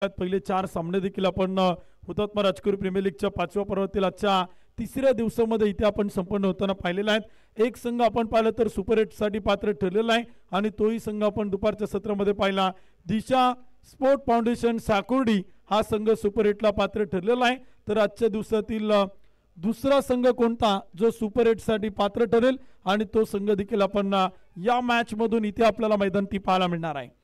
पहिले 4 सामने देखील आपण हुतात्मा राजकुरी प्रीमियर लीगच्या 5व्या पर्वातील आजच्या तिसऱ्या दिवसामध्ये इथे आपण संपन्न होताना पाहिलेला आहे। एक संघ आपण पाहिलं तर सुपर 8 साठी पात्र ठरलेला आहे आणि तोही संघ आपण दुपारच्या सत्रामध्ये पाहिला। दिशा स्पोर्ट फाउंडेशन साकुर्डी हा संघ सुपर 8 ला पात्र ठरलेला आहे। तर आजच्या दिवसातील दुसरा संघ कोणता जो सुपर 8 साठी पात्र ठरेल आणि तो संघ देखील आपण या मॅच मधून इथे आपल्याला मैदानी पाहायला मिळणार आहे।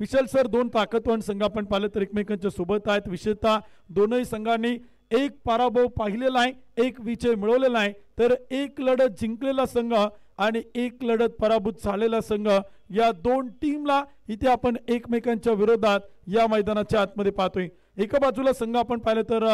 विशाल सर, दोन ताकदवान संघ आपण पाहिलं तर एकमेकांच्या सोबत आहेत। विशेषतः दोनही संघांनी एक पराभव पाहिलेला आहे, एक विजय मिळवलेला आहे। तर एक लढत जिंकलेला संघ आणि एक लढत पराभूत झालेला संघ या दोन टीमला इथे आपण एकमेकांच्या विरोधात या मैदानाच्या आतमध्ये पाहतोय। एका बाजूला संघ आपण पाहिलं तर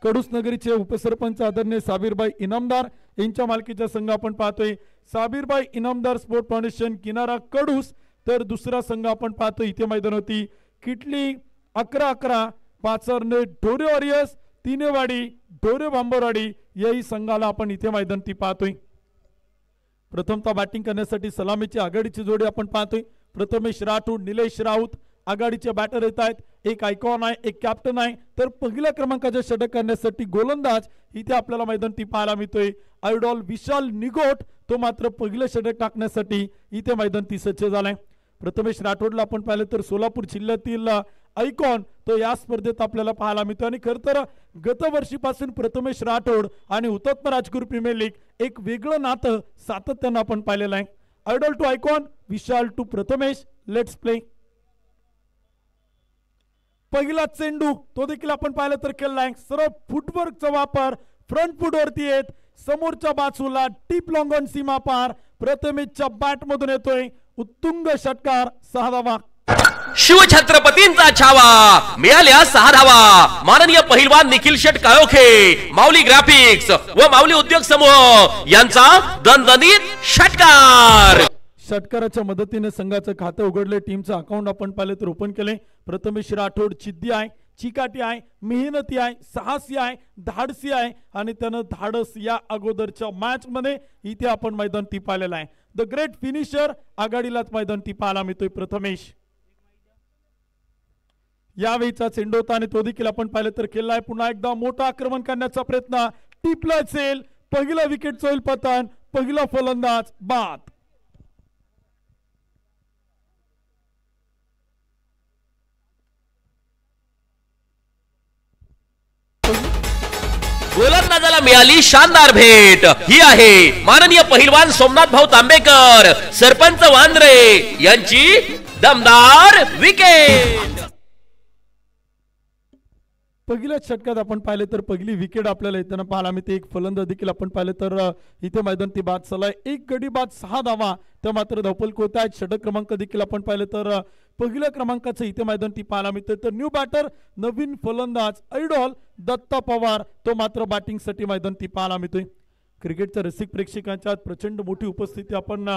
कडूस नगरीचे उपसरपंच आदरणीय साबीरबाई इनामदार यांच्या मालकीचा संघ आपण पाहतोय। साबीरबाई इनामदार स्पोर्ट फाउंडेशन किनारा कडूस। तर दुसरा संघ आपण पाहतो इथे मैदान होती किटली 11-11 पाचरने ढोरे वॉरियर्स तिनेवाडी ढोरे बांबरवाडी याही संघाला आपण इथे मैदानी पाहतोय। प्रथमतः बॅटिंग करण्यासाठी सलामीची आघाडीची जोडी आपण पाहतोय। प्रथमेश राठोड निलेश राऊत आघाडीचे बॅटर येत आहेत। एक आयकॉन आहे, एक कॅप्टन आहे। तर पहिल्या क्रमांकाचे षटक करण्यासाठी गोलंदाज इथे आपल्याला मैदानी पाहायला मिळतोय आयडॉल विशाल निगोट, तो मात्र पहिलं षटक टाकण्यासाठी इथे मैदानी सज्ज झालाय। प्रथमेश राठोडला आपण पाहिलं तर सोलापूर जिल्ह्यातील आयकॉन तो या स्पर्धेत आपल्याला पाहायला मिळतो आणि खरं तर गतवर्षीपासून प्रथमेश राठोड आणि हुतात्मा राजकुरी प्रीमियर लीग एक वेगळं नातं सातत्यानं आपण पाहिलेलं आहे। Idol to icon, Vishal to Prathamesh, let's play. पहिला चेंडू तो देखील आपण पाहिलं तर केलाय सरळ फुटवर्कचा वापर, फ्रंट फुट वरती येत समोरच्या बाजूला टीप लॉंग ऑन सीमा पार प्रथमेशच्या बॅट मधून येतोय उत्तुंग षटकार 6 धावा। शिवछत्रपतींचा छावा मिळाल्या 6 धावा। माननीय पहिलवान निखिल शेट काळोखे, माऊली ग्राफिक्स व माऊली उद्योग समूह यांचा दणदणीत षटकार। षटकाराच्या मदतीने संघाचं खातं उघडले, टीमचं अकाउंट आपण पाहिले तर ओपन केले। प्रथमेश राठोड चिद्दी आहे, चिकाटी आहे, मेहनती आहे, साहसी आहे, धाडसी आहे आणि त्यानं धाडस या अगोदरच्या मॅच मध्ये इथे आपण मैदानी पाहिलेला आहे। द ग्रेट फिनिशर आघाडीलाच मैदानी पाहायला मिळतोय प्रथमेश। यावेळीचा चेंडू होता आणि तो देखील आपण पाहिलं तर केलाय। पुन्हा एकदा मोठा आक्रमण करण्याचा प्रयत्न, टिपला असेल, पहिला विकेट होईल पतन, पहिला फलंदाज बाद। गोलंदाजाला मिळाली शानदार भेट। ही आहे माननीय पहिलवान सोमनाथ भाऊ तांबेकर सरपंच वांद्रे यांची दमदार विकेट। पहिल्या षटकात आपण पाहिले तर पहिली विकेट आपल्याला येताना पाहायला मिळते। एक फलंदाज देखील आपण पाहिले तर इथे मैदानी बाद झालाय, एक गडी बाद 6 धावा। त्या मात्र धावपल होत आहेत। षटक क्रमांक देखील आपण पाहिले तर पहिल्या क्रमांकाचं इथे मैदानी पाहायला मिळते। तर न्यू बॅटर नवीन फलंदाज आयडॉल दत्ता पवार तो मात्र बॅटिंग साठी मैदानी पाहायला मिळतोय। क्रिकेटच्या रसिक प्रेक्षकांच्या प्रचंड मोठी उपस्थिती आपण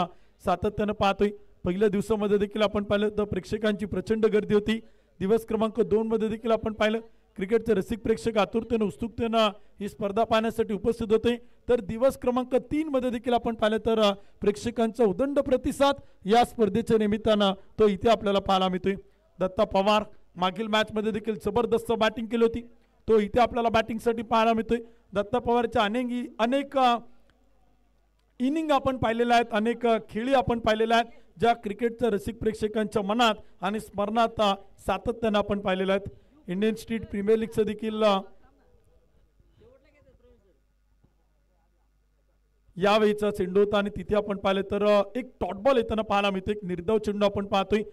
सातत्यानं पाहतोय। पहिल्या दिवसामध्ये देखील आपण पाहिलं तर प्रेक्षकांची प्रचंड गर्दी होती। दिवस क्रमांक 2 मध्ये देखील आपण पाहिलं क्रिकेटचे रसिक प्रेक्षक आतुरतेने उत्सुकतेने ही स्पर्धा पाहण्यासाठी उपस्थित होते। तर दिवस क्रमांक 3 मध्ये देखील आपण पाहिलं तर प्रेक्षकांचा उदंड प्रतिसाद या स्पर्धेच्या निमित्तानं तो इथे आपल्याला पाहायला मिळतोय। दत्ता पवार मागील मॅच मध्ये देखील जबरदस्त बॅटिंग केली होती, तो इथे आपल्याला बॅटिंग साठी पाहायला मिळतोय। दत्ता पवारच्या अनेक इनिंग आपण पाहिलेल्या आहेत, अनेक खेळी आपण पाहिलेल्या आहेत ज्या क्रिकेटच्या रसिक प्रेक्षकांच्या मनात आणि स्मरणात सातत्याने आपण पाहिलेल्या आहेत। इंडियन स्ट्रीट प्रीमियर लीगचं देखील यावेळीचा चेंडू होता आणि तिथे आपण पाहिलं तर एक डॉट बॉल येताना पाहायला मिळतो। एक निर्धाव चेंडू आपण पाहतोय।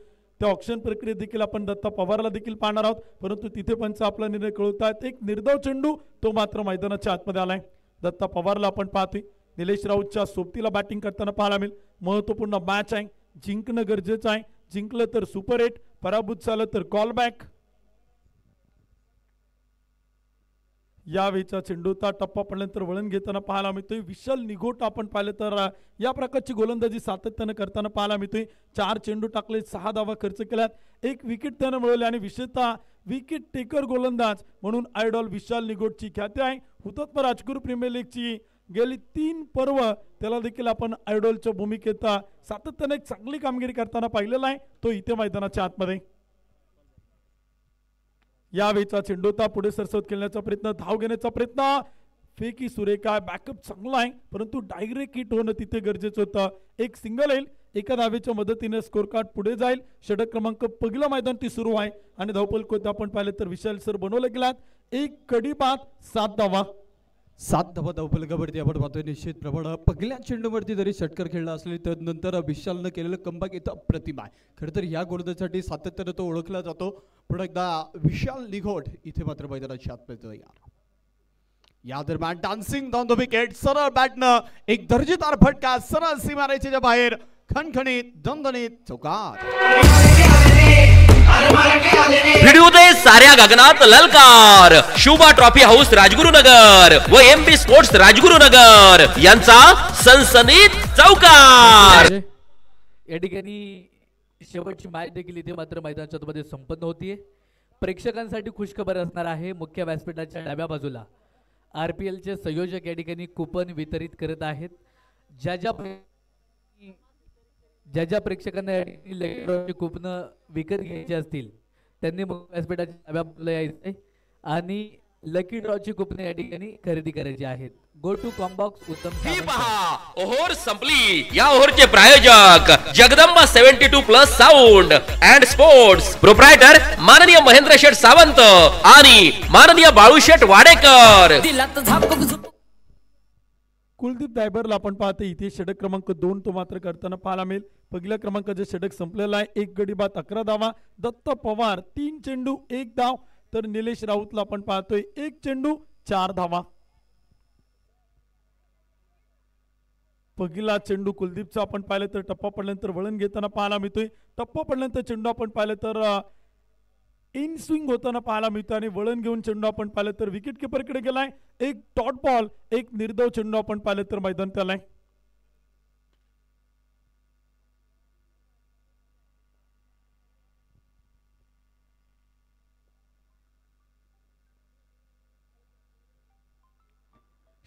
त्या ऑप्शन प्रक्रियेत देखील आपण दत्ता पवारला देखील पाहणार आहोत, परंतु तिथे पंच आपला निर्णय कळवतात। एक निर्धाव चेंडू तो मात्र मैदानाच्या आतमध्ये आलाय। दत्ता पवारला आपण पाहतोय। निलेश राऊतच्या सोबतीला बॅटिंग करताना पाहायला मिळेल। महत्वपूर्ण मॅच आहे, जिंकणं गरजेचं आहे। जिंकलं तर सुपर 8, पराभूत झालं तर कॉल बॅक। यावेळीचा चेंडूचा टप्पा पडल्यानंतर वळण घेताना पाहायला मिळतोय विशाल निगोट। आपण पाहिलं तर या प्रकारची गोलंदाजी सातत्यानं करताना पाहायला मिळतोय। 4 चेंडू टाकले, 6 धावा खर्च केल्यात, एक विकेट त्यानं मिळवली आणि विशेषतः विकेट टेकर गोलंदाज म्हणून आयडॉल विशाल निगोटची ख्याती आहे। हुतात्मा राजकुरी प्रीमियर लीगची गेली 3 पर्व त्याला देखील आपण आयडॉलच्या भूमिकेत सातत्याने एक चांगली कामगिरी करताना पाहिलेला आहे, तो इथे मैदानाच्या आतमध्ये। यावेळचा चेंडू होता पुढे सरसवत खेळण्याचा प्रयत्न, धाव घेण्याचा प्रयत्न, फेकी सुरेखा, बॅकअप चांगला आहे परंतु डायरेक्ट हिट होणं तिथे गरजेचं होतं. एक सिंगल येईल, एका धावेच्या मदतीने स्कोर कार्ड पुढे जाईल. षटक क्रमांक पहिलं मैदान ती सुरू आहे आणि धावपल कोणते आपण पाहिलं तर विशाल सर बनवले गेलात. एक कडी बाद 7 धावा. 7 धावा धावफलकावरती आपण पाहतोय. निश्चित प्रमाण पहिल्या चेंडूवरती जरी षटकार खेळला असले तर नंतर विशालनं केलेलं कमबॅक इथं अप्रतिम आहे. खरं तर या गोलंदाजीसाठी सातत्यानं तो ओळखला जातो. पुन्हा एकदा विशाल निघोट इथे मात्र मैदानाची आतमध्ये तयार. या दरम्यान डान्सिंग डाऊन द विकेट, सरळ बॅटनं एक दर्जेदार फटका सरळ सीमारेषेच्या बाहेर, खणखणीत दणदणीत चौकार. भिडू दे साऱ्या गगनात ललकार. शुभा ट्रॉफी हाऊस राजगुरुनगर व एमबी स्पोर्ट्स राजगुरुनगर यांचा सनसनीत चौकार. या ठिकाणी शेवटची मॅच देखील इथे मात्र मैदानाच्या मध्ये संपन्न होतीये. प्रेक्षकांसाठी खुशखबर असणार आहे. मुख्य व्यासपीठाच्या डाव्या बाजूला RPL चे संयोजक या ठिकाणी कुपन वितरित करत आहेत. ज्या ज्या प्रेक्षकांना कुपन विकत घ्यायचे असतील त्यांनी व्यासपीठाच्या डाव्या बाजूला यायचे आणि लकी ड्रॉची कुपन या ठिकाणी खरेदी करायची आहेत. गो टू कॉम्बॉक्स उत्तम. ओव्हर संपली. या ओव्हरचे प्रायोजक Jagdamba 72+ sound and sports, proprietor माननीय महेंद्र शेठ सावंत आणि माननीय बाळू शेठ वाडेकर. कुलदीप दायबरला आपण पाहतो इथे षटक क्रमांक 2 तो मात्र करताना पाहायला मिळेल. पहिल्या क्रमांकाचे षटक संपलेला आहे. एक गडी बाद 11 धावा. दत्त पवार 3 चेंडू 1 धाव, तर निलेश राऊतला आपण पाहतोय 1 चेंडू 4 धावा. पहिला चेंडू कुलदीपचा आपण पाहिलं तर टप्पा पडल्यानंतर वळण घेताना पाहायला मिळतोय. टप्पा पडल्यानंतर चेंडू आपण पाहिलं तर इन स्विंग होताना पाहायला मिळतो आणि वळण घेऊन चेंडू आपण पाहिलं तर विकेट किपरकडे गेलाय. एक डॉट बॉल, एक निर्धाव चेंडू आपण पाहिलं तर मैदान त्यालाय.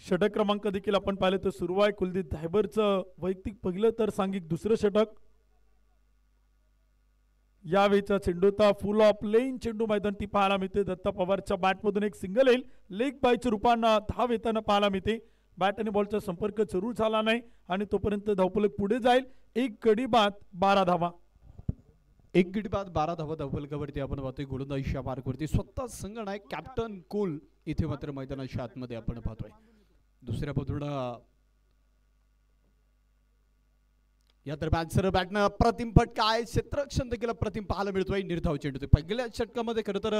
षटक क्रमांक देखील आपण पाहिलं तर सुरू आहे. कुलदीप धायबरचं वैयक्तिक पहिलं तर सांघिक दुसरं षटक. यावेळचा चेंडूचा फुल ऑफ लेन चेंडू मैदान ती पाहायला मिळते. दत्ता पवारच्या बॅटमधून एक सिंगल येईल. लेग बायच्या रूपानं धाव येताना पाहायला मिळते. बॅट आणि बॉलचा संपर्क जरूर झाला नाही आणि तोपर्यंत धावफलक पुढे जाईल. एक गडी बाद 12 धावा. एक गडी बाद 12 धावा धावफलकावरती आपण पाहतोय. गोलंदाजीच्या मार्कवरती स्वतः संघनायक कॅप्टन कुल इथे मात्र मैदानाच्या आतमध्ये आपण पाहतोय. दुसऱ्या बाजूला या दरम्यान सरळ बॅटनं प्रतिम फटका आहे. क्षेत्ररक्षण देखील प्रतिम पाहायला मिळतोय. निर्धाव चेंडू. पहिल्या षटकामध्ये खरं तर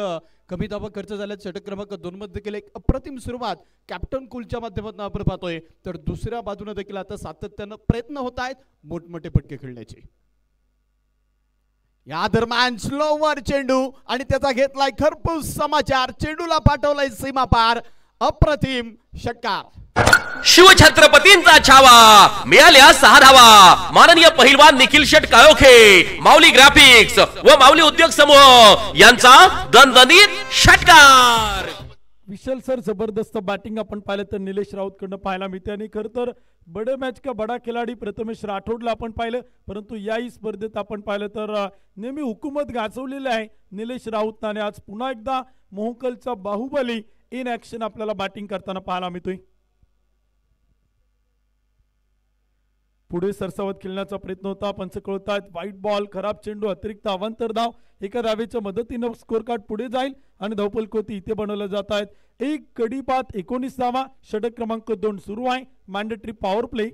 कमी धावा खर्च झाल्या. षटक क्रमांक 2 मध्ये देखील एक अप्रतिम सुरुवात कॅप्टन कुलच्या माध्यमातून आपण पाहतोय. तर दुसऱ्या बाजूने देखील आता सातत्यानं प्रयत्न होत आहेत मोठमोठे फटके खेळण्याचे. या दरम्यान स्लोवर चेंडू आणि त्याचा घेतलाय खरपूस समाचार. चेंडूला पाठवलाय सीमा पार. अप्रतिम षटकार. शिवछत्रपतींचा छावा. मिळाल्या 6 धावा. माननीय पहिलवान निखिल शेट काळोखे, माऊली ग्राफिक्स व माऊली उद्योग समूह यांचा दणदणीत षटकार. विशाल सर जबरदस्त बॅटिंग आपण पाहिलं तर निलेश राऊत कडनं पाहायला मिळते आणि खरं तर बडे मॅच का बडा खिलाडी प्रथमेश राठोडला आपण पाहिलं, परंतु याही स्पर्धेत आपण पाहिलं तर नेहमी हुकूमत गाजवलेली आहे निलेश राऊत आणि आज पुन्हा एकदा मोहकलचा बाहुबली इन ऍक्शन आपल्याला बॅटिंग करताना पाहायला मिळतोय. पुढे सरसावत खेळण्याचा प्रयत्न होता. पंच कळतात व्हाईट बॉल, खराब चेंडू, अतिरिक्त अवांतर धाव. एका धावेच्या मदतीनं स्कोर कार्ड पुढे जाईल आणि धावपल कोती इथे बनवलं जात आहेत. एक कडी बाद 19 धावा. षटक क्रमांक 2 सुरू आहे. Mandatory power play.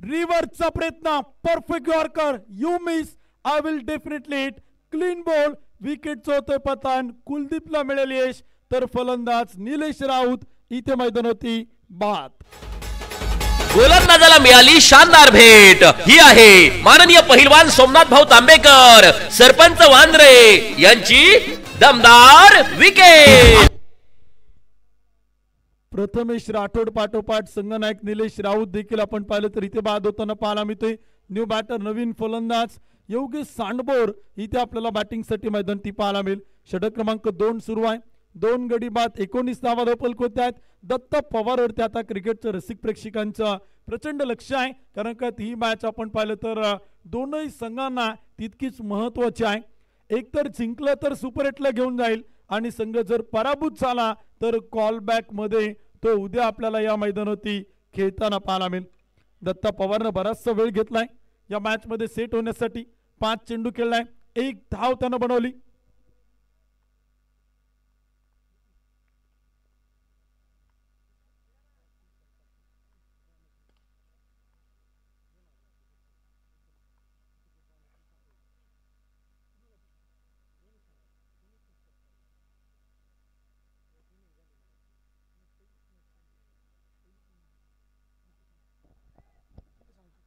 रिव्हर्सचा प्रयत्न, perfect yorker, you miss, I will definitely hit, clean bowl, विकेटचं होतोय पतन. कुलदीपला मिळेल यश, तर फलंदाज निलेश राऊत इथे मैदान होती बाद. गोलंदाजाला मिळाली शानदार भेट. ही आहे माननीय पहिलवान सोमनाथ भाऊ तांबेकर, सरपंच वांद्रे यांची दमदार विकेट. प्रथमेश राठोड पाठोपाठ संघनायक निलेश राऊत देखील आपण पाहिलं तर इथे बाद होताना पाहायला मिळतोय. न्यू बॅटर, नवीन फलंदाज योगेश सांडबोर इथे आपल्याला बॅटिंगसाठी मैदान ती पाहायला मिळेल. षटक क्रमांक 2 सुरू आहे. 2 गडी बाद 19 धावा धावपल होत आहेत. दत्त पवारवरती आता क्रिकेटचं रसिक प्रेक्षकांचं प्रचंड लक्ष आहे, कारण का ही मॅच आपण पाहिलं तर दोनही संघांना तितकीच महत्वाची आहे. एकतर जिंकलं तर सुपर 8 ला घेऊन जाईल आणि संघ जर पराभूत झाला तर कॉल बॅक मध्ये तो उद्या आपल्याला या मैदानावरती खेळताना पाहायला मिळेल. दत्ता पवारनं बराचसा वेळ घेतलाय या मॅच मध्ये सेट होण्यासाठी. 5 चेंडू खेळलाय, 1 धाव त्यानं बनवली.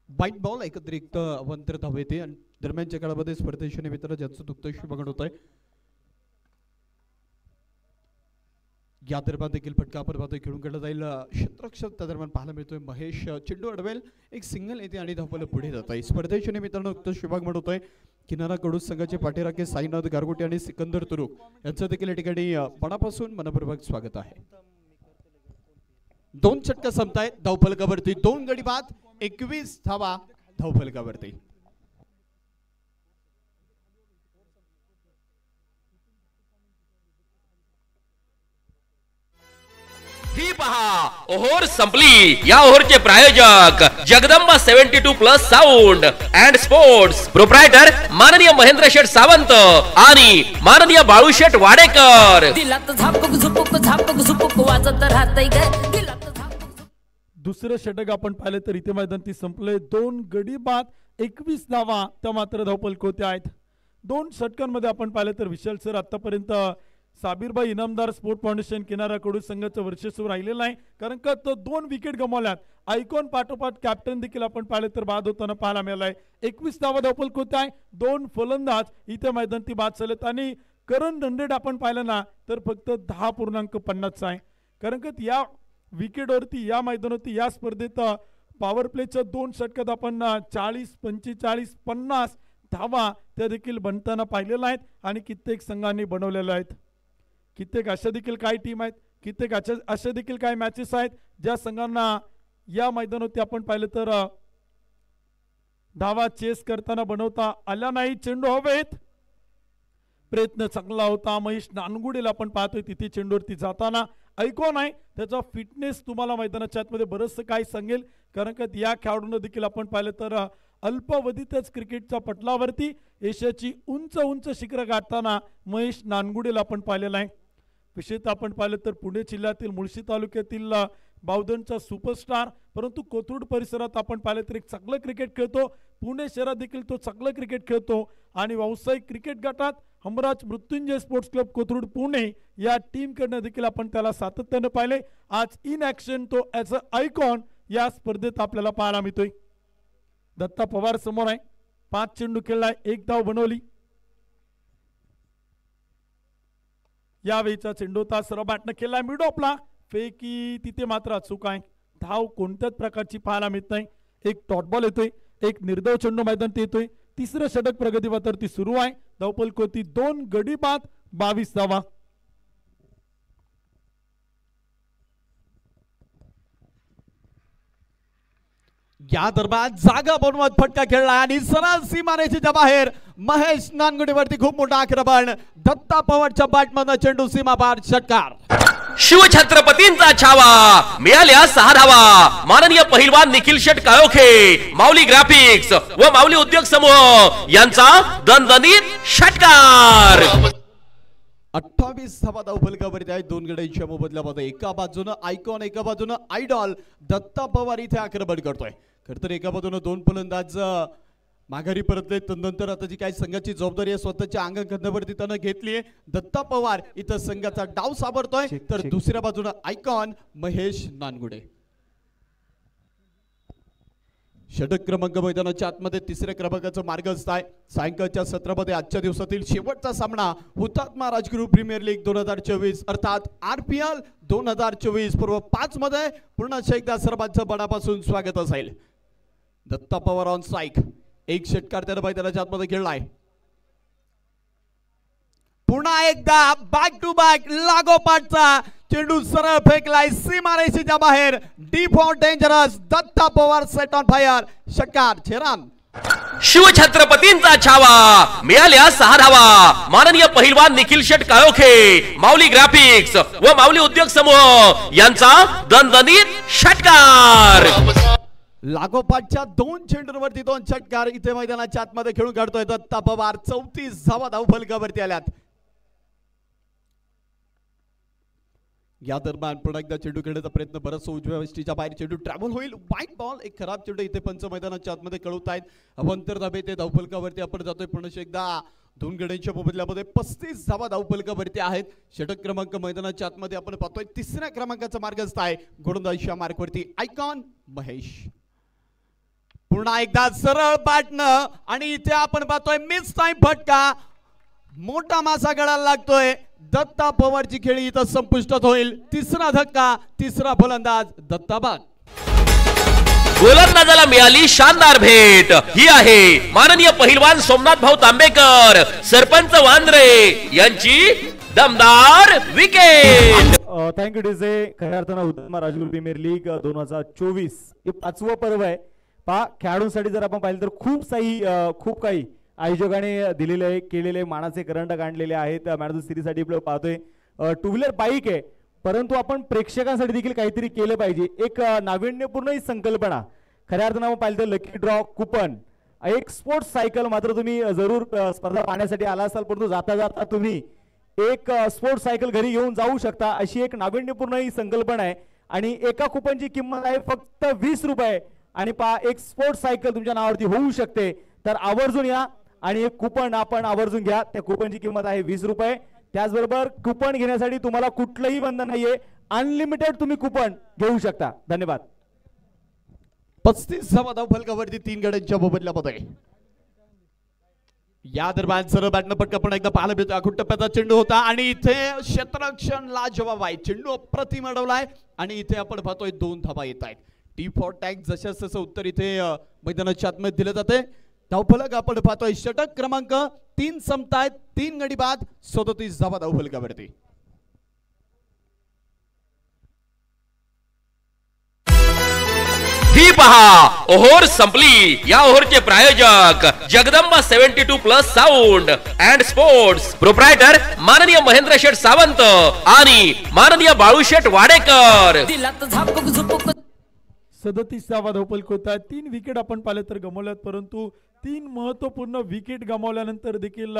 बाईट बॉल एकत्रित अवंतर धाव येते आणि दरम्यानच्या काळामध्ये स्पर्धेच्या निमित्तानं ज्यांचं दुग्धशी बघत होत आहे या दरम्यान देखील फटका आपण खेळून काढला जाईल. क्षेत्ररक्षक त्या दरम्यान पाहायला मिळतोय महेश. चेंडू अडवेल, एक सिंगल येते आणि धावपल पुढे जात आहे. स्पर्धेच्या निमित्तानं दुग्धश विभाग म्हणत आहे किनारा कडू संघाचे पाठीराखे साईनाथ गारगोटे आणि सिकंदर तुरुक यांचं देखील या ठिकाणी मनापासून मनपूर्वक स्वागत आहे. 2 षटक संपतायत. धावफलकावरती 2 गडी बाद, 21 धावा धावफलकावरती. ही पहा ओव्हर संपली. या ओव्हरचे प्रायोजक Jagdamba 72+ sound and sports, proprietor माननीय महेंद्र शेठ सावंत आणि माननीय बाळू शेठ वाडेकर. दुसरं षटक आपण पाहिलं तर इथे मैदान संपलंय. 2 गडी बाद, 21 धावा त्या मात्र धावपलक होत्या आहेत. 2 षटकांमध्ये आपण पाहिलं तर विशाल सर आतापर्यंत साबीरबाई इनामदार स्पोर्ट फाउंडेशन किनाराकडून संघाचं वर्चस्व राहिलेलं आहे, कारण का तो 2 विकेट गमावल्यात. आयकॉन पाठोपाठ कॅप्टन देखील आपण पाहिलं तर बाद होताना पाहायला मिळालाय. 21 धावा धावपलक होत आहे. 2 फलंदाज इथे मैदानी बाद झालेत आणि करंट 100 आपण पाहिलं ना तर फक्त 10.50 आहे. कारण का या विकेटवरती या मैदानावरती या स्पर्धेत पॉवर प्लेच्या 2 षटकात आपण 40, 45, 50 धावा त्या देखील बनताना पाहिलेल्या आहेत आणि कित्येक संघांनी बनवलेल्या आहेत. कित्येक अशा देखील काही टीम आहेत, कित्येक अशा देखील काही मॅचेस आहेत ज्या संघांना या मैदानावरती आपण पाहिलं तर धावा चेस करताना बनवता आल्या नाही. चेंडू हवेत, प्रयत्न चांगला होता. महेश नानगुडेला आपण पाहतोय तिथे चेंडूवरती जाताना. ऐकॉन आहे त्याचा फिटनेस तुम्हाला मैदानाच्या आतमध्ये बरंचसं काय सांगेल, कारण का या खेळाडूंना देखील आपण पाहिलं तर अल्पावधीतच क्रिकेटच्या पटलावरती एशियाची उंच उंच शिखरं गाठताना महेश नानगुडेला आपण पाहिलेलं आहे. विशेषतः आपण पाहिलं तर पुणे जिल्ह्यातील मुळशी तालुक्यातील बावधनचा सुपरस्टार, परंतु कोथरूड परिसरात आपण पाहिलं तर एक चांगलं क्रिकेट खेळतो. पुणे शहरात देखील तो चांगलं क्रिकेट खेळतो आणि व्यावसायिक क्रिकेट गटात हमराज मृत्युंजय स्पोर्ट्स क्लब कोथरूड पुणे या टीम कडनं देखील आपण त्याला सातत्यानं पाहिले. आज इन ऍक्शन तो ॲज अ आयकॉन या स्पर्धेत आपल्याला पाहायला मिळतोय. दत्ता पवार समोर आहे. 5 चेंडू खेळलाय, 1 धाव बनवली. यावेळीचा चेंडू होता सरळ बॅटनं खेळलाय मिड ऑफला, फेकी तिथे मात्र अचूक आहे. धाव कोणत्याच प्रकारची पाहायला मिळत नाही. एक डॉट बॉल येतोय, एक निर्धाव चेंडू मैदानात येतोय. तिसरं षटक प्रगतीपथावरती सुरू आहे. धावपलक होती 2 गडी बाद, 22 धावा. या दरम्यान जागा बनवत फटका खेळला आणि सरळ सीमारेषेच्या बाहेर महेश नानगुडेवरती खूप मोठा आक्रमण. दत्ता पवारच्या बॅटमधून चेंडू सीमा पार, षटकार. शिवछत्रपतींचा छावा, मिळाल्या 6 धावा. माननीय पहिलवान निखिल शेठ काळोखे, माऊली ग्राफिक्स व माऊली उद्योग समूह यांचा दणदणीत षटकार. 28 धावा धावफलकावरती आहे. 2 गड्यांच्या मोबदल्यामध्ये एका बाजूनं आयकॉन, एका बाजूनं आयडॉल. दत्ता पवार इथे आक्रमण करतोय. खरं तर एका बाजूनं 2 फलंदाज माघारी परतले, नंतर आता जी काही संघाची जबाबदारी आहे स्वतःच्या अंगणवरती त्यानं घेतलीये. दत्ता पवार इथं संघाचा डाव सावरतोय, तर दुसऱ्या बाजूनं आयकॉन महेश नानगुडे. षटक क्रमांक मैदानाच्या आतमध्ये 3ऱ्या क्रमांकाचा मार्गस्थ आहे. सायंकाळच्या सत्रामध्ये आजच्या दिवसातील शेवटचा सामना हुतात्मा राजगुरू प्रीमियर लीग 2024 अर्थात RPL 2024 पूर्व 5 मध्ये पुन्हा एकदा सर्वांचं मनापासून स्वागत असेल. Datta Pawar on strike. एक षटकार त्यानं मैदानाच्या आतमध्ये खेळलाय. पुन्हा एकदा बॅक टू बॅक लागोपाठचा चेंडू सरळ फेकलाय सीमारेषेच्या बाहेर. Deep for dangerous. Datta Pawar set on fire, षटकार. 6 रन. शिवछत्रपतींचा छावा मिळाल्या 6 धावा माननीय पहिलवान निखिल शेट काळोखे माऊली ग्राफिक्स व माऊली उद्योग समूह यांचा दणदणीत षटकार लागोपाठच्या 2 चेंडूंवरती 2 षटकार इथे मैदानाच्या आतमध्ये खेळून काढतोय दत्ता पवार 34 धावा धावफलकावरती आल्यात या दरम्यान पुन्हा एकदा चेंडू खेळण्याचा प्रयत्न बरंच उजव्या वेष्टीच्या बाहेर चेंडू ट्रॅव्हल होईल व्हाईट बॉल एक खराब चेंडू इथे पंच मैदानाच्या आतमध्ये कळवत आहेत अवंतर धाबे ते धावफलकावरती आपण जातोय पुन्हा एकदा 2 गड्यांच्या मोबदल्यामध्ये 35 धावा धावफलकावरती आहेत षटक क्रमांक मैदानाच्या आतमध्ये आपण पाहतोय 3ऱ्या क्रमांकाचा मार्गस्थ आहे गोलंदाजीच्या मार्कवरती आयकॉन महेश पुन्हा एकदा सरळ पाटणं आणि इथे आपण पाहतोय मिस टाइम फटका मोठा मासा गळाला लागतोय दत्ता पवारची खेळी इथं संपुष्टात होईल 3रा धक्का 3रा फलंदाज दत्ता बाद गोलंदाजाला मिळाली शानदार भेट ही आहे माननीय पहिलवान सोमनाथ भाऊ तांबेकर सरपंच वांद्रे यांची दमदार विकेट थँक्यू डीजे खऱ्या अर्थानं उत्तम राजगुरू प्रीमियर लीग 2024 हे 5वं पर्व आहे पहा खेळाडूंसाठी जर आपण पाहिलं तर खूप काही आयोजकांनी दिलेले आहे केलेले मानाचे करंट काढलेले आहेत मॅरेथॉन सिरीजसाठी आपलं पाहतोय 2 व्हीलर बाईक आहे परंतु आपण प्रेक्षकांसाठी देखील काहीतरी केलं पाहिजे एक नाविन्यपूर्ण ही संकल्पना खऱ्या अर्थानं आपण पाहिलं तर लकी ड्रॉ कुपन एक स्पोर्ट्स सायकल मात्र तुम्ही जरूर स्पर्धा पाहण्यासाठी आला असाल परंतु जाता जाता तुम्ही एक स्पोर्ट्स सायकल घरी घेऊन जाऊ शकता अशी एक नाविन्यपूर्ण ही संकल्पना आहे आणि एका कुपनची किंमत आहे फक्त 20 रुपये आणि पहा एक स्पोर्ट्स सायकल तुमच्या नावावरती होऊ शकते तर आवर्जून या आणि एक कुपन आपण आवर्जून घ्या त्या कुपनची किंमत आहे 20 रुपये त्याचबरोबर कुपन घेण्यासाठी तुम्हाला कुठलंही बंधन नाहीये अनलिमिटेड तुम्ही कुपन घेऊ शकता धन्यवाद 35 धावा धावफलकावरती 3 गड्यांच्या मोबदल्यामध्ये या दरम्यान सरळ बॅटनं पटका पण एकदा पाहायला मिळतो आखूड टप्प्याचा चेंडू होता आणि इथे क्षेत्ररक्षण लाजवाब आहे चेंडू अप्रतिम अडवलाय आणि इथे आपण पाहतोय 2 धावा येत आहेत टी फॉर टॅग जशाच तसं उत्तर इथे मैदानाच्या आतमध्ये दिलं जाते धावफलक आपण पाहतोय षटक क्रमांक 3 संपतायत 3 गडी बाद 37 धावा धावफलकावरती ही पहा ओहोर संपली या ओहोरचे प्रायोजक Jagdamba 72+ sound and sports proprietor माननीय महेंद्र शेठ सावंत आणि माननीय बाळूशेठ वाडेकर 37 धावफलक होत आहेत 3 विकेट आपण पाहिले तर गमावल्यात परंतु 3 महत्वपूर्ण विकेट गमावल्यानंतर देखील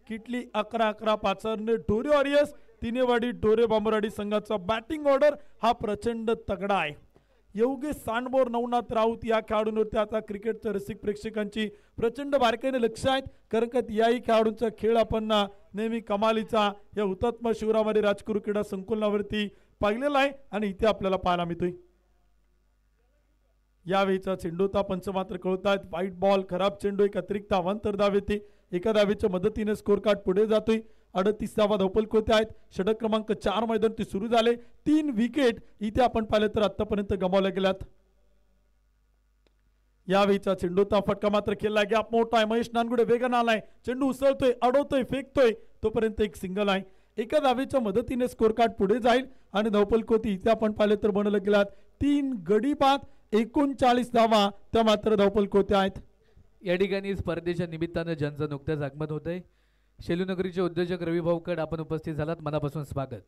किटली 11-11 पाचारने ढोरे वॉरियर्स तिनेवाडी ढोरे बांबराडी संघाचा बॅटिंग ऑर्डर हा प्रचंड तगडा आहे योगेश सांडबोर नवनाथ राऊत या खेळाडूंवरती आता क्रिकेटच्या रसिक प्रेक्षकांची प्रचंड बारकाईने लक्ष आहेत कारण का याही खेळाडूंचा खेळ आपण नेहमी कमालीचा या हुतात्मा शिवरामारी राजकुरू क्रीडा संकुलनावरती पाहिलेला आहे आणि इथे आपल्याला पाहायला मिळतोय यावेळीचा चेंडूचा पंच मात्र कळतात व्हाईट बॉल खराब चेंडू एक अतिरिक्त अवांतर धाव येते एका धावेच्या मदतीने स्कोर कार्ड पुढे जातोय 38 धावा धावफलक होते आहेत षटक क्रमांक 4 मैदान ते सुरू झाले 3 विकेट इथे आपण पाहिलं तर आतापर्यंत गमावल्या गेल्यात यावेळीचा चेंडूचा फटका मात्र खेळला गॅप मोठा आहे महेश नानगुडे वेगाने आलाय चेंडू उसळतोय अडवतोय फेकतोय तोपर्यंत एक सिंगल आहे एका धावेच्या मदतीने स्कोर कार्ड पुढे जाईल आणि धावफलक होती इथे आपण पाहिलं तर बनवलं गेल्यात 3 गडी बाद 39 धावा त्या मात्र धावफलक होते आहेत या ठिकाणी स्पर्धेच्या निमित्तानं ज्यांचं नुकतंच आगमन होत आहे शेलूनगरीचे उद्योजक रवी भाऊकड आपण उपस्थित झालात मनापासून स्वागत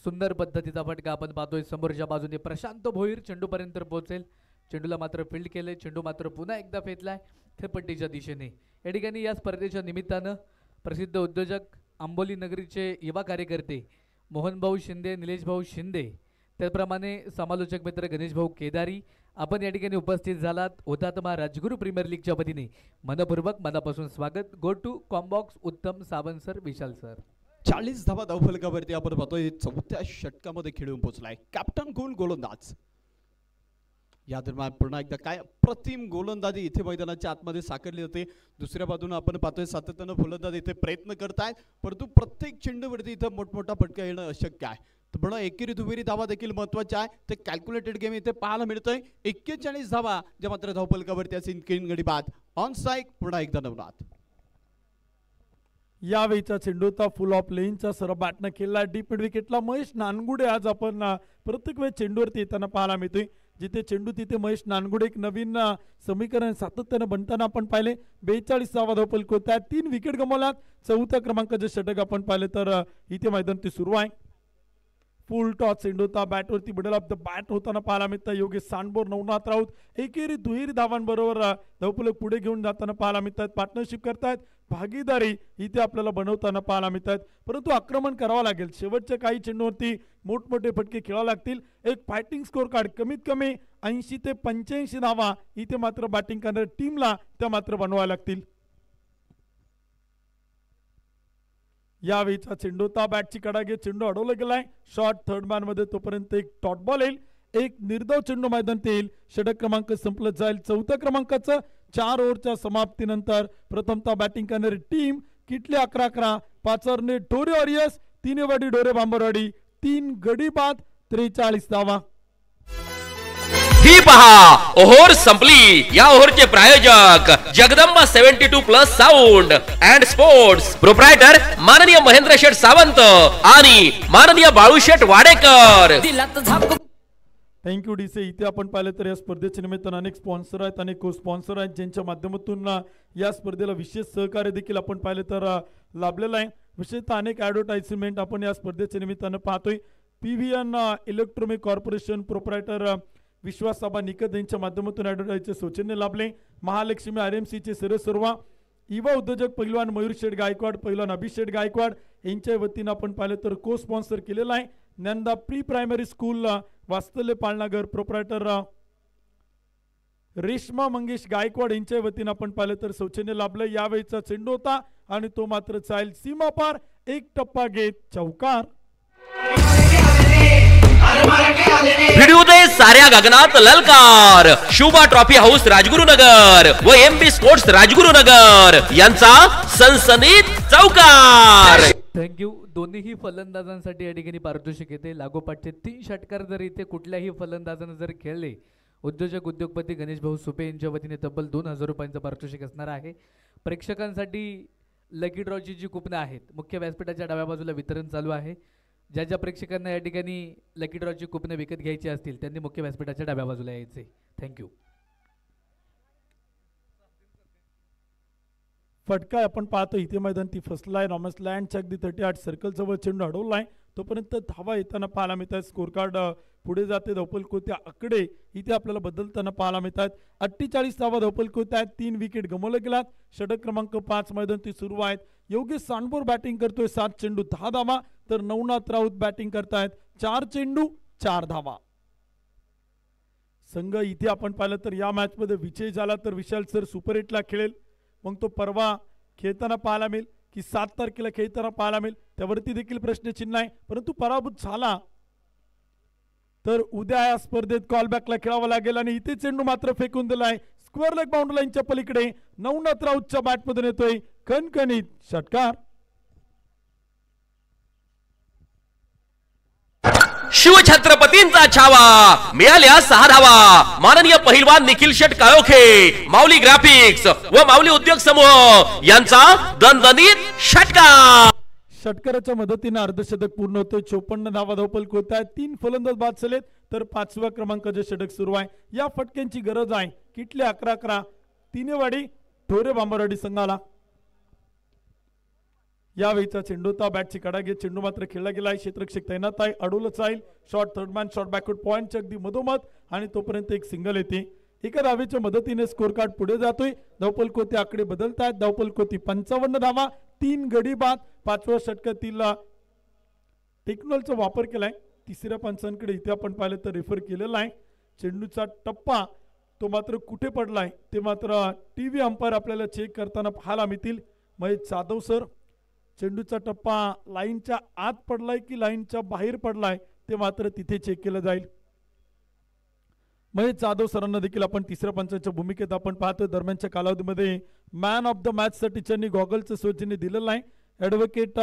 सुंदर पद्धतीचा फटका आपण पाहतोय समोरच्या बाजूने प्रशांत भोईर चेंडूपर्यंत पोहोचेल चेंडूला मात्र फील्ड केले चेंडू मात्र पुन्हा एकदा फेकलाय खेळपट्टीच्या दिशेने या ठिकाणी या स्पर्धेच्या निमित्तानं प्रसिद्ध उद्योजक आंबोली नगरीचे युवा कार्यकर्ते मोहन भाऊ शिंदे निलेश भाऊ शिंदे त्याचप्रमाणे समालोचक मित्र गणेश भाऊ केदारी आपण या ठिकाणी उपस्थित झालात हुतात्मा राजगुरू प्रीमियर लीगच्या वतीने मनपूर्वक मनापासून स्वागत गो टू कॉम्बॉक्स उत्तम सावंत सर विशाल सर 40 धावा धावफलकावरती आपण पाहतोय 4थ्या षटकामध्ये खेळून पोहोचलाय कॅप्टन गोल गोलंदाज या दरम्यान पुन्हा एकदा काय प्रतिम गोलंदाजी इथे मैदानाच्या आतमध्ये साकारली जाते दुसऱ्या बाजूने आपण पाहतोय सातत्यानं फलंदाज इथे प्रयत्न करतायत परंतु प्रत्येक चेंडूवरती इथं मोठमोठा फटका येणं अशक्य आहे पण एकेरी दुहेरी धावा देखील महत्वाच्या आहे ते कॅल्क्युलेटेड गेम इथे पाहायला मिळतोय 41 धावा ज्या मात्र धावफलकावरती असेल 3 गडी बाद ऑन स्ट्राइक पुन्हा एकदा नवनाथ यावेळीचा चेंडूचा फुल ऑफ लेनचा सरळ बॅटनं खेळला डीप मिड विकेटला महेश नानगुडे आज आपण प्रत्येक वेळेस चेंडूवरती येताना पाहायला मिळतोय जिथे चेंडू तिथे महेश नानगुडे एक नवीन समीकरण सातत्याने बनताना आपण पाहिले. 42वा धावफलक होत आहे. 3 विकेट गमावल्यात. 4थ्या क्रमांकाचे षटक आपण पाहिले तर इथे मैदान ते सुरू आहे. फुल टॉस चेंडू होता बॅटवरती मिडल ऑफ द बॅट होताना पाहायला मिळतं. योगेश सांडबोर नवनाथ राऊत एकेरी दुहेरी धावांबरोबर धावफलक पुढे घेऊन जाताना पाहायला मिळतात. पार्टनरशिप करतायत. भागीदारी इथे आपल्याला बनवताना पाहायला मिळतात. परंतु आक्रमण करावं लागेल. शेवटच्या काही चेंडूवरती मोठमोठे फटके खेळावे लागतील. एक फायटिंग स्कोर कार्ड कमीत कमी 80 ते 85 धावा इथे मात्र बॅटिंग करणाऱ्या टीमला त्या मात्र बनवाव्या लागतील. यावेळीचा चेंडू होता बॅटची कडा घेत चेंडू अडवला गेलाय. शॉट थर्ड मॅन मध्ये तोपर्यंत एक डॉट बॉल येईल. एक निर्धाव चेंडू मैदानात येईल. षटक क्रमांक संपलं जाईल. 4थ्या क्रमांकाचं 4 ओव्हरच्या समाप्तीनंतर प्रथमतः बॅटिंग करणारी टीम किटले 11-11 पाचरने डोरे वॉरियर्स 3 वाडी डोरे बांबरवाडी 3 गडी बाद 43 धावा. ही पहा ओव्हर संपली. या ओव्हरचे प्रायोजक Jagdamba 72+ sound and sports proprietor माननीय महेंद्र शेठ सावंत आणि माननीय बाळूशेठ वाडेकर. थँक्यू डीसे. इथे आपण पाहिलं तर या स्पर्धेच्या निमित्तानं अनेक स्पॉन्सर आहेत, अनेक को स्पॉन्सर आहेत ज्यांच्या माध्यमातून या स्पर्धेला विशेष सहकार्य देखील आपण पाहिलं तर लाभलेलं आहे. विशेषतः अनेक ॲडव्हर्टाइजमेंट आपण या स्पर्धेच्या निमित्तानं पाहतोय. PVN इलेक्ट्रॉनिक कॉर्पोरेशन प्रोप्रायटर विश्वासाबा निकत यांच्या माध्यमातून ॲडव्हर्टाईजचे सौजन्य लाभले. महालक्ष्मी RMCचे सर्वा युवा उद्योजक पैलवान मयूर शेठ गायकवाड, पैलवान अभिषेक गायकवाड यांच्या वतीनं आपण पाहिलं तर को स्पॉन्सर केलेला आहे. ज्ञानदा प्री प्रायमरी स्कूल वास्तल्य पालनगर प्रोप्रायटर रेश्मा मंगेश गायकवाड यांच्या वतीनं आपण पाहिलं तर सौजन्य लाभलं. यावेळीचा चेंडू होता आणि तो मात्र चाईल सीमा पार. एक टप्पा घेत चौकार. भिडूदे साऱ्या गगनात ललकार. शुभा ट्रॉफी हाऊस राजगुरुनगर व MB स्पोर्ट्स राजगुरुनगर यांचा सनसनीत चौकार. थँक्यू. दोन्हीही फलंदाजांसाठी या ठिकाणी पारितोषिक येते. लागोपाठचे 3 षटकार जर इथे कुठल्याही फलंदाजानं जर खेळले उद्योजक उद्योगपती गणेश भाऊ सुपे यांच्या वतीने तब्बल 2000 रुपयांचं पारितोषिक असणार आहे. प्रेक्षकांसाठी लकी ड्रॉची जी कुपनं आहेत मुख्य व्यासपीठाच्या डाव्या बाजूला वितरण चालू आहे. ज्या ज्या प्रेक्षकांना या ठिकाणी लकी ड्रॉची कुपनं विकत घ्यायची असतील त्यांनी मुख्य व्यासपीठाच्या डाव्या बाजूला यायचे. थँक्यू. फटका आपण पाहतो इथे मैदान ती फसलाय. रॉमस लँडच्या अगदी 38 सर्कल जवळ चेंडू अडवलाय. तोपर्यंत धावा येताना पाहायला मिळतात. स्कोर कार्ड पुढे जाते. धावफलकोत्या आकडे इथे आपल्याला बदलताना पाहायला मिळतात. 48 धावा धावफलकोत्या आहेत. 3 विकेट गमावले गेलात. षटक क्रमांक 5 मैदान ती सुरू आहेत. योगेश सांडबोर बॅटिंग करतोय. 7 चेंडू 10 धावा. तर नवनाथ राऊत बॅटिंग करतायत. 4 चेंडू 4 धावा. संघ इथे आपण पाहिलं तर या मॅच मध्ये विजय झाला तर विशाल सर सुपर 8 ला खेळेल. मग तो परवा खेळताना पाहायला मिळेल की 7 तारखेला खेळताना पाहायला मिळेल त्यावरती देखील प्रश्नचिन्ह आहे. परंतु पराभूत झाला तर उद्या या स्पर्धेत कॉलबॅकला खेळावं लागेल. आणि इथे चेंडू मात्र फेकून दिलाय. स्क्वेअर लेग बाउंड्री लाईनच्या पलीकडे नवनाथ राऊतच्या बॅटमधून येतोय कणकणीत षटकार. शिवछत्रपतींचा छावा मिळाल्या 6 धावा. माननीय पहिलवान निखिल शेठ काळोखे माऊली ग्राफिक्स व माऊली उद्योग समूह यांचा दणदणीत षटकार. षटकाराच्या मदतीने अर्धशतक पूर्ण होतोय. 54 धावा धावफलक होत आहेत. 3 फलंदाज बाद झालेत तर 5व्या क्रमांकाचे षटक सुरू आहे. या फटक्यांची गरज आहे किटले 11-11 तिनेवाडी ढोरे बांबरवाडी संघाला. यावेळीचा चेंडू होता बॅटची कडा घेत चेंडू मात्र खेळला गेलाय. क्षेत्ररक्षक तैनात आहे. अडवलं जाईल. Shot third man shot backward पॉईंटच्या अगदी मधोमध आणि तोपर्यंत एक सिंगल येते. एका धावेच्या मदतीने स्कोर कार्ड पुढे जातोय. धावफलकोती आकडे बदलतायत. धावफलकोती 55 धावा 3 गडी बाद. 5व्या षटकातील टेक्नॉलॉजीचा वापर केलाय. 3ऱ्या पंचांकडे इथे आपण पाहिलं तर रेफर केलेला आहे. चेंडूचा टप्पा तो मात्र कुठे पडलाय ते मात्र TV अंपायर आपल्याला चेक करताना पाहायला मिळतील. महेश जाधव सर चेंडूचा टप्पा लाईनच्या आत पडलाय की लाईनच्या बाहेर पडलाय ते मात्र तिथे चेक केलं जाईल. महेश जाधव सरांना देखील आपण 3ऱ्या पंचाच्या भूमिकेत आपण पाहतोय. दरम्यानच्या कालावधीमध्ये मॅन ऑफ द मॅच साठी त्यांनी गॉगलचं सौजन्य दिलेलं आहे. ॲडव्होकेट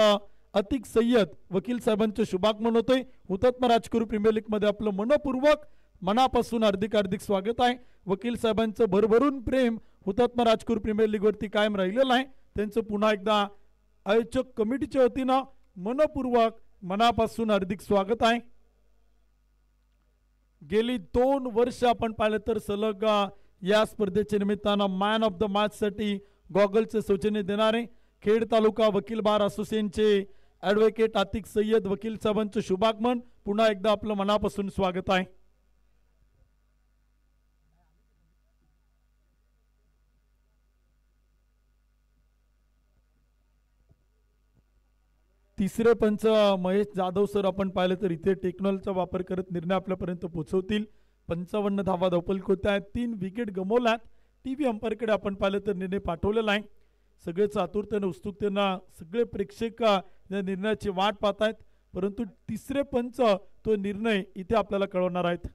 अतिक सय्यद वकील साहेबांचे शुभागमन होतोय. हुतात्मा राजगुरू प्रीमियर लीग मध्ये आपलं मनपूर्वक मनापासून हार्दिक स्वागत आहे. वकील साहेबांचं भरभरून प्रेम हुतात्मा राजगुरू प्रीमियर लीग वरती कायम राहिलेलं आहे. त्यांचं पुन्हा एकदा आयोजक कमिटीच्या वतीनं मनपूर्वक मनापासून हार्दिक स्वागत आहे. गेली 2 वर्ष आपण पाहिलं तर सलग या स्पर्धेच्या निमित्तानं मॅन ऑफ द मॅच साठी गॉगलचे सौजन्य देणारे खेड तालुका वकील बार असोसिएशनचे ॲडव्होकेट आतिक सय्यद वकील साहेबांचं शुभागमन पुन्हा एकदा आपलं मनापासून स्वागत आहे. तिसरे पंच महेश जाधव सर आपण पाहिलं तर इथे टेक्नॉलॉजीचा वापर करत निर्णय आपल्यापर्यंत पोहोचवतील. 55 धावा धावपलक होत्या, 3 विकेट गमावल्यात. टीव्ही अंपायरकडे आपण पाहिलं तर निर्णय पाठवलेला आहे. सगळेच आतुरतेने उत्सुकतेनं सगळे प्रेक्षक या निर्णयाची वाट पाहत आहेत, परंतु तिसरे पंच तो निर्णय इथे आपल्याला कळवणार आहेत.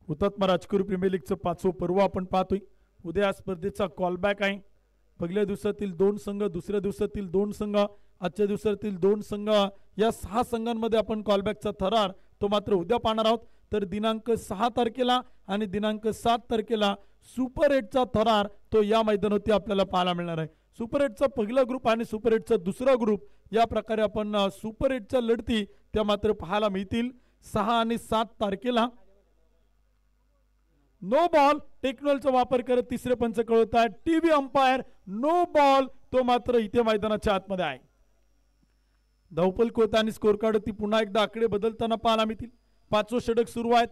हुतात्मा राजकुरू प्रीमियर लीगचं 5वं पर्व आपण पाहतोय. उद्या स्पर्धेचा कॉलबॅक आहे. पहिल्या दिवसातील 2 संघ, दुसऱ्या दिवसातील 2 संघ, आजच्या दिवसातील 2 संघ, या 6 संघांमध्ये आपण कॉलबॅकचा थरार तो मात्र उद्या पाहणार आहोत. तर दिनांक 6 तारखेला आणि दिनांक 7 तारखेला सुपर 8चा थरार तो या मैदानावरती आपल्याला पाहायला मिळणार आहे. सुपर 8चा पहिला ग्रुप आणि सुपर 8चा दुसरा ग्रुप या प्रकारे आपण सुपर 8च्या लढती त्या मात्र पाहायला मिळतील 6 आणि 7 तारखेला. नो बॉल टेक्नॉलॉजीचा वापर करत तिसरे पंच कळवत आहे. टीव्ही अंपायर नो बॉल तो मात्र इथे मैदानाच्या आतमध्ये आहे. धावपलक होत आणि स्कोर कार्ड ती पुन्हा एकदा आकडे बदलताना पाहायला मिळतील. 5वं षटक सुरू आहेत.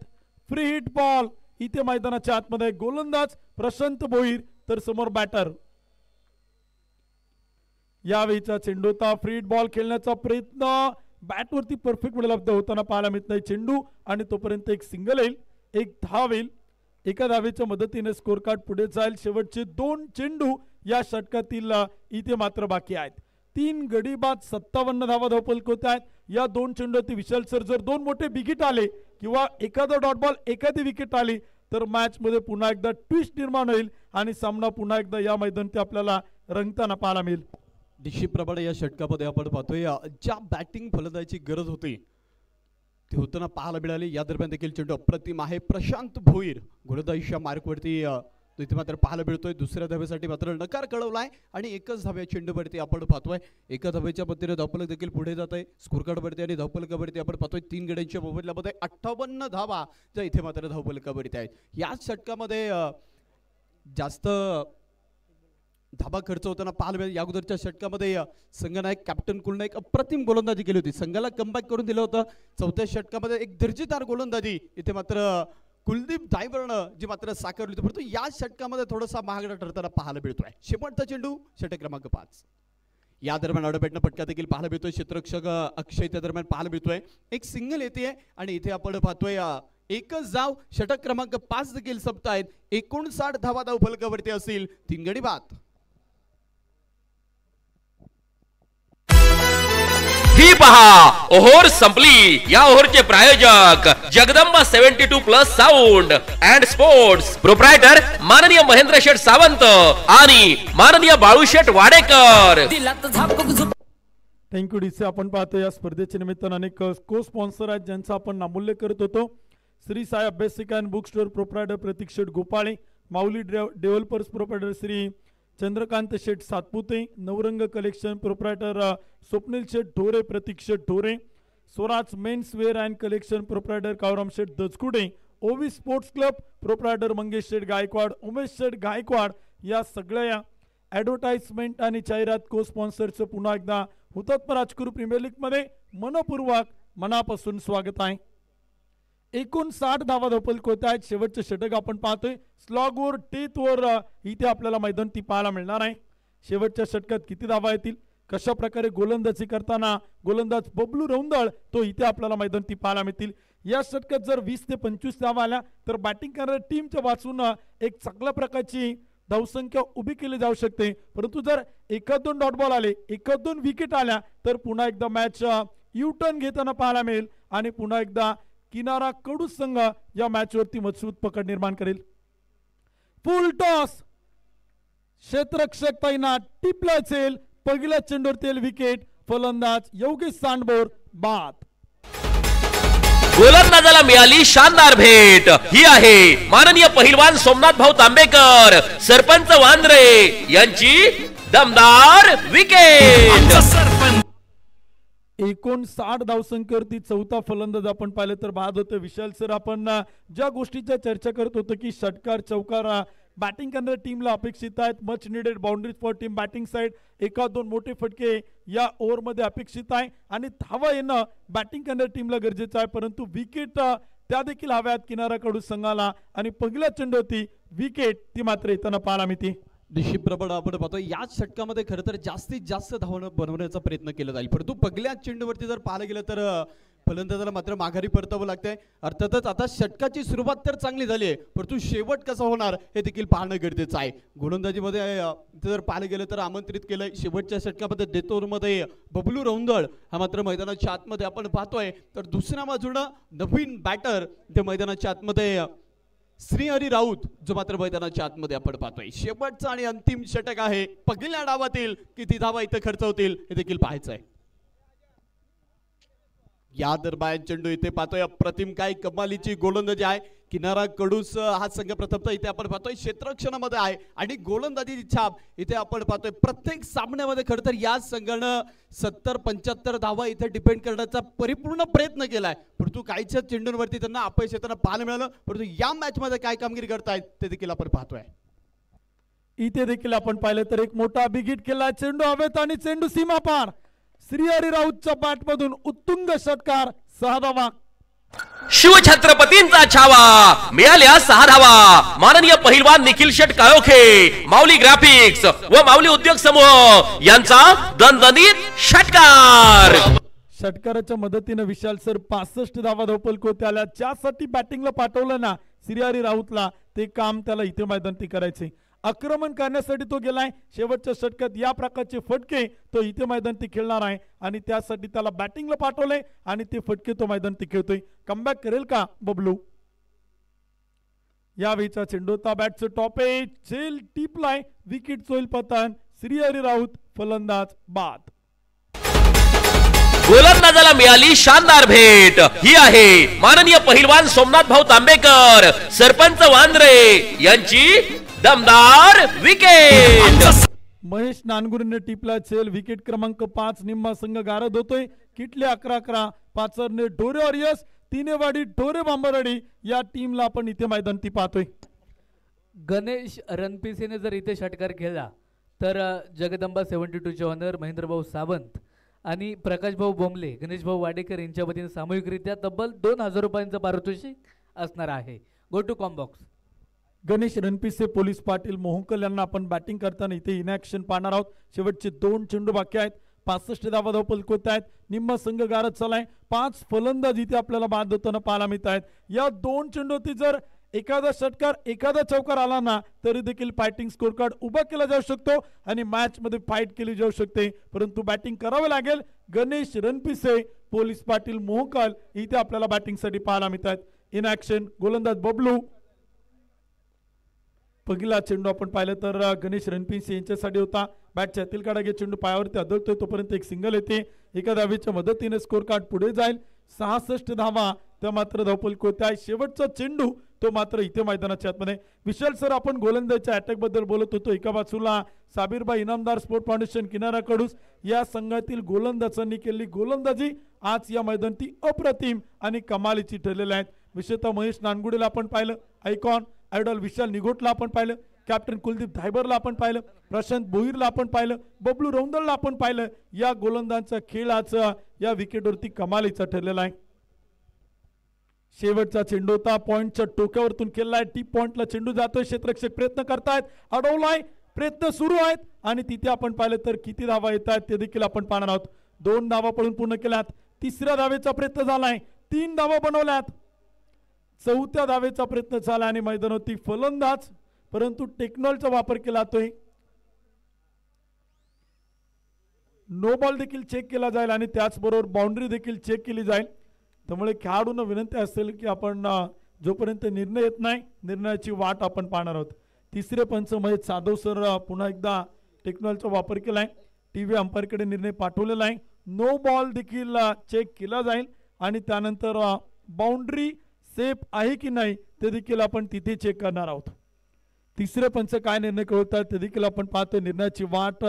फ्री हिट बॉल इथे मैदानाच्या आतमध्ये. गोलंदाज प्रशांत भोईर तर समोर बॅटर. यावेळीचा चेंडू होता. फ्री हिट बॉल खेळण्याचा प्रयत्न बॅटवरती परफेक्ट लब्ध होताना पाहायला मिळत नाही चेंडू आणि तोपर्यंत एक सिंगल येईल, एक धाव येईल. एका धावेच्या मदतीने स्कोर कार्ड पुढे जाईल. शेवटचे 2 चेंडू या षटकातील इथे मात्र बाकी आहेत. 3 गडी बाद 57 धावा धावपलक होत आहेत. या 2 चेंडूवरती विशाल सर जर 2 मोठे विकेट आले किंवा एखादा डॉट बॉल एखादी विकेट आली तर मॅच मध्ये पुन्हा एकदा ट्विस्ट निर्माण होईल आणि सामना पुन्हा एकदा या मैदानात आपल्याला रंगताना पाहायला मिळेल. निश्चितप्रमाणे या षटकामध्ये आपण पाहतोय ज्या बॅटिंग फलंदाजीची गरज होती ती होताना पाहायला मिळाली. या दरम्यान देखील चेंडू अप्रतिम आहे. प्रशांत भोईर गोलंदाजीच्या मार्कवरती इथे मात्र पाहायला मिळतोय. दुसऱ्या धावेसाठी मात्र नकार कळवलाय आणि एकच धाव्या चेंडूवरती आपण पाहतोय. एका धावेच्या पद्धतीने धावपलक देखील पुढे जात आहे. स्कोर कार्डवरती आणि धावपलकावरती आपण पाहतोय 3 गड्यांच्या मोबदल्यामध्ये 58 धावा ज्या इथे मात्र धावपलकावरती आहेत. याच षटकामध्ये जास्त धाबा खर्च होताना पाहायला मिळेल. या अगोदरच्या षटकामध्ये संघनायक कॅप्टन कुलने एक अप्रतिम गोलंदाजी केली होती. संघाला कमबॅक करून दिलं होतं. 4थ्या षटकामध्ये एक दर्जेदार गोलंदाजी इथे मात्र कुलदीप डायव्हरनं जी मात्र साकारली होती, परंतु या षटकामध्ये थोडासा महागडा ठरताना पाहायला मिळतोय. शेवटचा चेंडू षटक क्रमांक 5. या दरम्यान आडबॅटनं फटका देखील पाहायला मिळतोय. क्षेत्ररक्षक अक्षय त्या दरम्यान पाहायला मिळतोय. एक सिंगल येते आणि इथे आपण पाहतोय एकच धाव. षटक क्रमांक 5 देखील संपतायत. 59 धावा धावफलकावरती असतील. 3 गडी बाद. ही पहा ओव्हर संपली. या ओव्हरचे प्रायोजक Jagdamba 72+ sound and sports, proprietor माननीय महेंद्र शेठ सावंत आणि माननीय बाळूशेठ वाडेकर. Thank you DC. आपण पाहतो या स्पर्धेच्या निमित्तानं अनेक को स्पॉन्सर आहेत ज्यांचा आपण नामोल्लेख करत होतो. Shri Sai Abhyasika and book store proprietor Pratik Sheth Gopale, Mauli developers proprietor Shri Chandrakant Sheth Satpute, Navrang collection proprietor Swapnil Sheth Dhore, Pratik Sheth Dhore, Swaraj men's wear and collection proprietor Kavram Sheth Dachkude, Ovi sports club proprietor Mangesh Sheth Gaikwad, Umesh Sheth Gaikwad. या सगळ्या ॲडव्हर्टाइजमेंट आणि जाहिरात को स्पॉन्सरचं पुन्हा एकदा हुतात्मा राजकुरू प्रीमियर लीग मध्ये मनपूर्वक मनापासून स्वागत आहे. 59 धावा धावपलक होत आहेत. शेवटचे षटक आपण पाहतोय. स्लॉग ओव्हर डेथ ओव्हर इथे आपल्याला मैदान ती पाहायला मिळणार आहे. शेवटच्या षटकात किती धावा येतील, कशा प्रकारे गोलंदाजी करताना गोलंदाज बबलू रौंदळ तो इथे आपल्याला मैदान ती पाहायला मिळतील. या षटकात जर 20 ते 25 धावा आल्या तर बॅटिंग करणाऱ्या टीमच्या वाचून एक चांगल्या प्रकारची धावसंख्या उभी केली जाऊ शकते. परंतु जर 1-2 डॉट बॉल आले, 1-2 विकेट आल्या तर पुन्हा एकदा मॅच यू टर्न घेताना पाहायला मिळेल आणि पुन्हा एकदा किनारा कडू संघ या मॅच वरती मजबूत पकड निर्माण करेल. फुल टॉस क्षेत्ररक्षक तैनात, टिपला असेल. पहिल्या चेंडूवरती विकेट. फलंदाज योगेश सांडबोर बाद. गोलंदाजाला मिळाली शानदार भेट. ही आहे माननीय पहिलवान सोमनाथ भाऊ तांबेकर, सरपंच वांद्रे यांची दमदार विकेट. 59 धावसंख्येवरती चौथा फलंदाज आपण पाहिलं तर बाद होतं विशाल सर. आपण ज्या गोष्टीच्या चर्चा करत होतो की षटकार चौकार बॅटिंग करणाऱ्या टीमला अपेक्षित आहेत. Much needed boundaries for team batting side. एका दोन मोठे फटके या ओव्हरमध्ये अपेक्षित आहे आणि धावा येणं बॅटिंग करणाऱ्या टीमला गरजेचं आहे. परंतु विकेट त्या देखील हव्यात किनाऱ्याकडून संघाला आणि पहिल्या चेंडूवरती विकेट ती मात्र येताना पाहायला मिळते. निश्चित प्रमाणात आपण पाहतो याच षटकामध्ये खरं तर जास्तीत जास्त धावणं बनवण्याचा प्रयत्न केला जाईल. परंतु पहिल्या चेंडूवरती जर पाहायला गेलं तर फलंदाजाला मात्र माघारी परतावं लागतंय. अर्थातच आता षटकाची सुरुवात तर चांगली झाली आहे, परंतु शेवट कसा होणार हे देखील पाहणं गरजेचं आहे. गोलंदाजीमध्ये जर पाहायला गेलं तर आमंत्रित केलंय शेवटच्या षटकामध्ये डेतोरमध्ये बबलू रौंदळ हा मात्र मैदानाच्या आतमध्ये आपण पाहतोय. तर दुसऱ्या बाजूनं नवीन बॅटर ते मैदानाच्या आतमध्ये श्रीहरी राऊत जो मात्र मैदानाच्या आतमध्ये आपण पाहतोय. शेवटचा आणि अंतिम षटक आहे. पहिल्या डावातील किती धावा इथे खर्च होतील हे देखील पाहायचं आहे. या दरम्यान चेंडू इथे पाहतोय अप्रतिम काय कमालीची गोलंदाजी आहे. किनारा कडूस हा संघ प्रथमतः इथे आपण पाहतोय क्षेत्ररक्षणामध्ये आहे आणि गोलंदाजीची छाप इथे आपण पाहतोय. प्रत्येक सामन्यामध्ये खरं तर या संघानं 70-75 धावा इथे डिपेंड करण्याचा परिपूर्ण प्रयत्न केलाय, परंतु काहीच्या चेंडूंवरती त्यांना अपयश येताना पाहायला मिळालं. परंतु या मॅच मध्ये काय कामगिरी करतायत ते देखील आपण पाहतोय. इथे देखील आपण पाहिलं तर एक मोठा बिगिट केला. चेंडू हवेत आणि चेंडू सीमा पार. श्रीहरी राऊतच्या बॅट मधून उत्तुंग षटकार 6 धावा. शिवछत्रपतींचा छावा मिळाल्या 6 धावा. माननीय पहिलवान निखिल शेट काळोखे, माऊली ग्राफिक्स व माऊली उद्योग समूह यांचा दणदणीत षटकार. षटकाराच्या मदतीने विशाल सर 65 धावा धावपलक होत्या आल्या. ज्यासाठी बॅटिंगला पाठवलं ना श्रीहरी राऊतला ते काम त्याला इथे मैदानी करायचे. आक्रमण करण्यासाठी तो गेलाय. शेवटच्या षटकात या प्रकारचे फटके तो इथे मैदानी खेळणार आहे आणि त्यासाठी त्याला बॅटिंगला पाठवले आणि ते फटके तो मैदानी खेळतोय. कमबॅक करेल का बबलू? यावेळीचा चेंडू होता बॅटचं टॉप एज झेल टिपलाय. विकेट होईल पतन. श्रीहरी राऊत फलंदाज बाद. गोलंदाजाला मिळाली शानदार भेट. ही आहे माननीय पहिलवान सोमनाथ भाऊ तांबेकर, सरपंच वांद्रे यांची दमदार विकेट. महेश नानगुरेने टिपला चेल. विकेट क्रमांक 5 निम्मा संघ गारद होतोय. किटले 11-11. पाचरने ढोरे ऑरियस, तिनेवाडी ढोरे बांबरवाडी या टीमला आपण इथे मैदानी पाहतोय. गणेश रणपिसेने जर इथे षटकार खेळला तर जगदंबा 72चे ऑनर महेंद्रभाऊ सावंत आणि प्रकाश भाऊ बोंबले, गणेश भाऊ वाडेकर यांच्या वतीने सामूहिकरित्या तब्बल 2000 रुपयांचं पारितोषिक असणार आहे. गो टू कॉम्बॉक्स. गणेश रणपिसे, पोलीस पाटील, मोहकल यांना आपण बॅटिंग करताना इथे इनॅक्शन पाहणार आहोत. शेवटचे 2 चेंडू बाकी आहेत. 65 धावा धावपलक होत आहेत. निम्मा संघ गारद चालाय. 5 फलंदाज इथे आपल्याला बाद होताना पाहायला मिळत आहेत. या 2 चेंडूवरती जर एखादा षटकार एखादा चौकार आला ना तरी देखील फायटिंग स्कोर कार्ड उभा केला जाऊ शकतो आणि मॅच मध्ये फाईट केली जाऊ शकते. परंतु बॅटिंग करावे लागेल. गणेश रणपिसे, पोलीस पाटील, मोहकल इथे आपल्याला बॅटिंग साठी पाहायला मिळत आहेत. इन ऍक्शन गोलंदाज बबलू. पहिला चेंडू आपण पाहिलं तर गणेश रणपिसे यांच्यासाठी होता. बॅटच्या आतील काढा चेंडू पायावरती आदळतोय तोपर्यंत एक सिंगल येते. एका धावेच्या मदतीने स्कोर कार्ड पुढे जाईल. 66 धावा त्या मात्र धावपलक होत्या. शेवटचा चेंडू तो मात्र इथे मैदानाच्या आतमध्ये. विशाल सर आपण गोलंदाजीच्या अटॅक बद्दल बोलत होतो. एका बाजूला साबीरबाई इनामदार स्पोर्ट फाउंडेशन किनाऱ्याकडूस या संघातील गोलंदाजांनी केलेली गोलंदाजी आज या मैदानी अप्रतिम आणि कमालीची ठरलेली आहेत. विशेषतः महेश नानगुडेला आपण पाहिलं, आयकॉन आयडॉल विशाल निगोटला आपण पाहिलं, कॅप्टन कुलदीप धायबरला आपण पाहिलं, प्रशांत भोईरला आपण पाहिलं, बबलू रौंदळला आपण पाहिलं. या गोलंदाजांचा खेळ आज या विकेटवरती कमालीचा ठरलेला आहे. शेवटचा चेंडू होता पॉइंटच्या टोक्यावरतून केलाय. टीप पॉइंटला चेंडू जातोय. क्षेत्ररक्षक प्रयत्न करतायत, अडवलाय, प्रयत्न सुरू आहेत आणि तिथे आपण पाहिलं तर किती धावा येत आहेत ते देखील आपण पाहणार आहोत. 2 धावा पळून पूर्ण केल्यात. 3ऱ्या धावेचा प्रयत्न झालाय. 3 धावा बनवल्यात. 4थ्या धावेचा प्रयत्न झाला आणि मैदानावरती फलंदाज, परंतु टेक्नॉलॉजीचा वापर केला जातोय. नो बॉल देखील चेक केला जाईल आणि त्याचबरोबर बाउंड्री देखील चेक केली जाईल. त्यामुळे खेळाडूंना विनंती असेल की आपण जोपर्यंत निर्णय येत नाही निर्णयाची वाट आपण पाहणार आहोत. 3रे पंच महेश जाधव सर पुन्हा एकदा टेक्नॉलॉजीचा वापर केलाय. टीव्ही अंपायरकडे निर्णय पाठवलेला आहे. नो बॉल देखील चेक केला जाईल आणि त्यानंतर बाउंड्री सेफ आहे की नाही ते देखील आपण तिथे चेक करणार आहोत. 3रे पंच काय निर्णय कळवतात ते देखील आपण पाहतोय. निर्णयाची वाट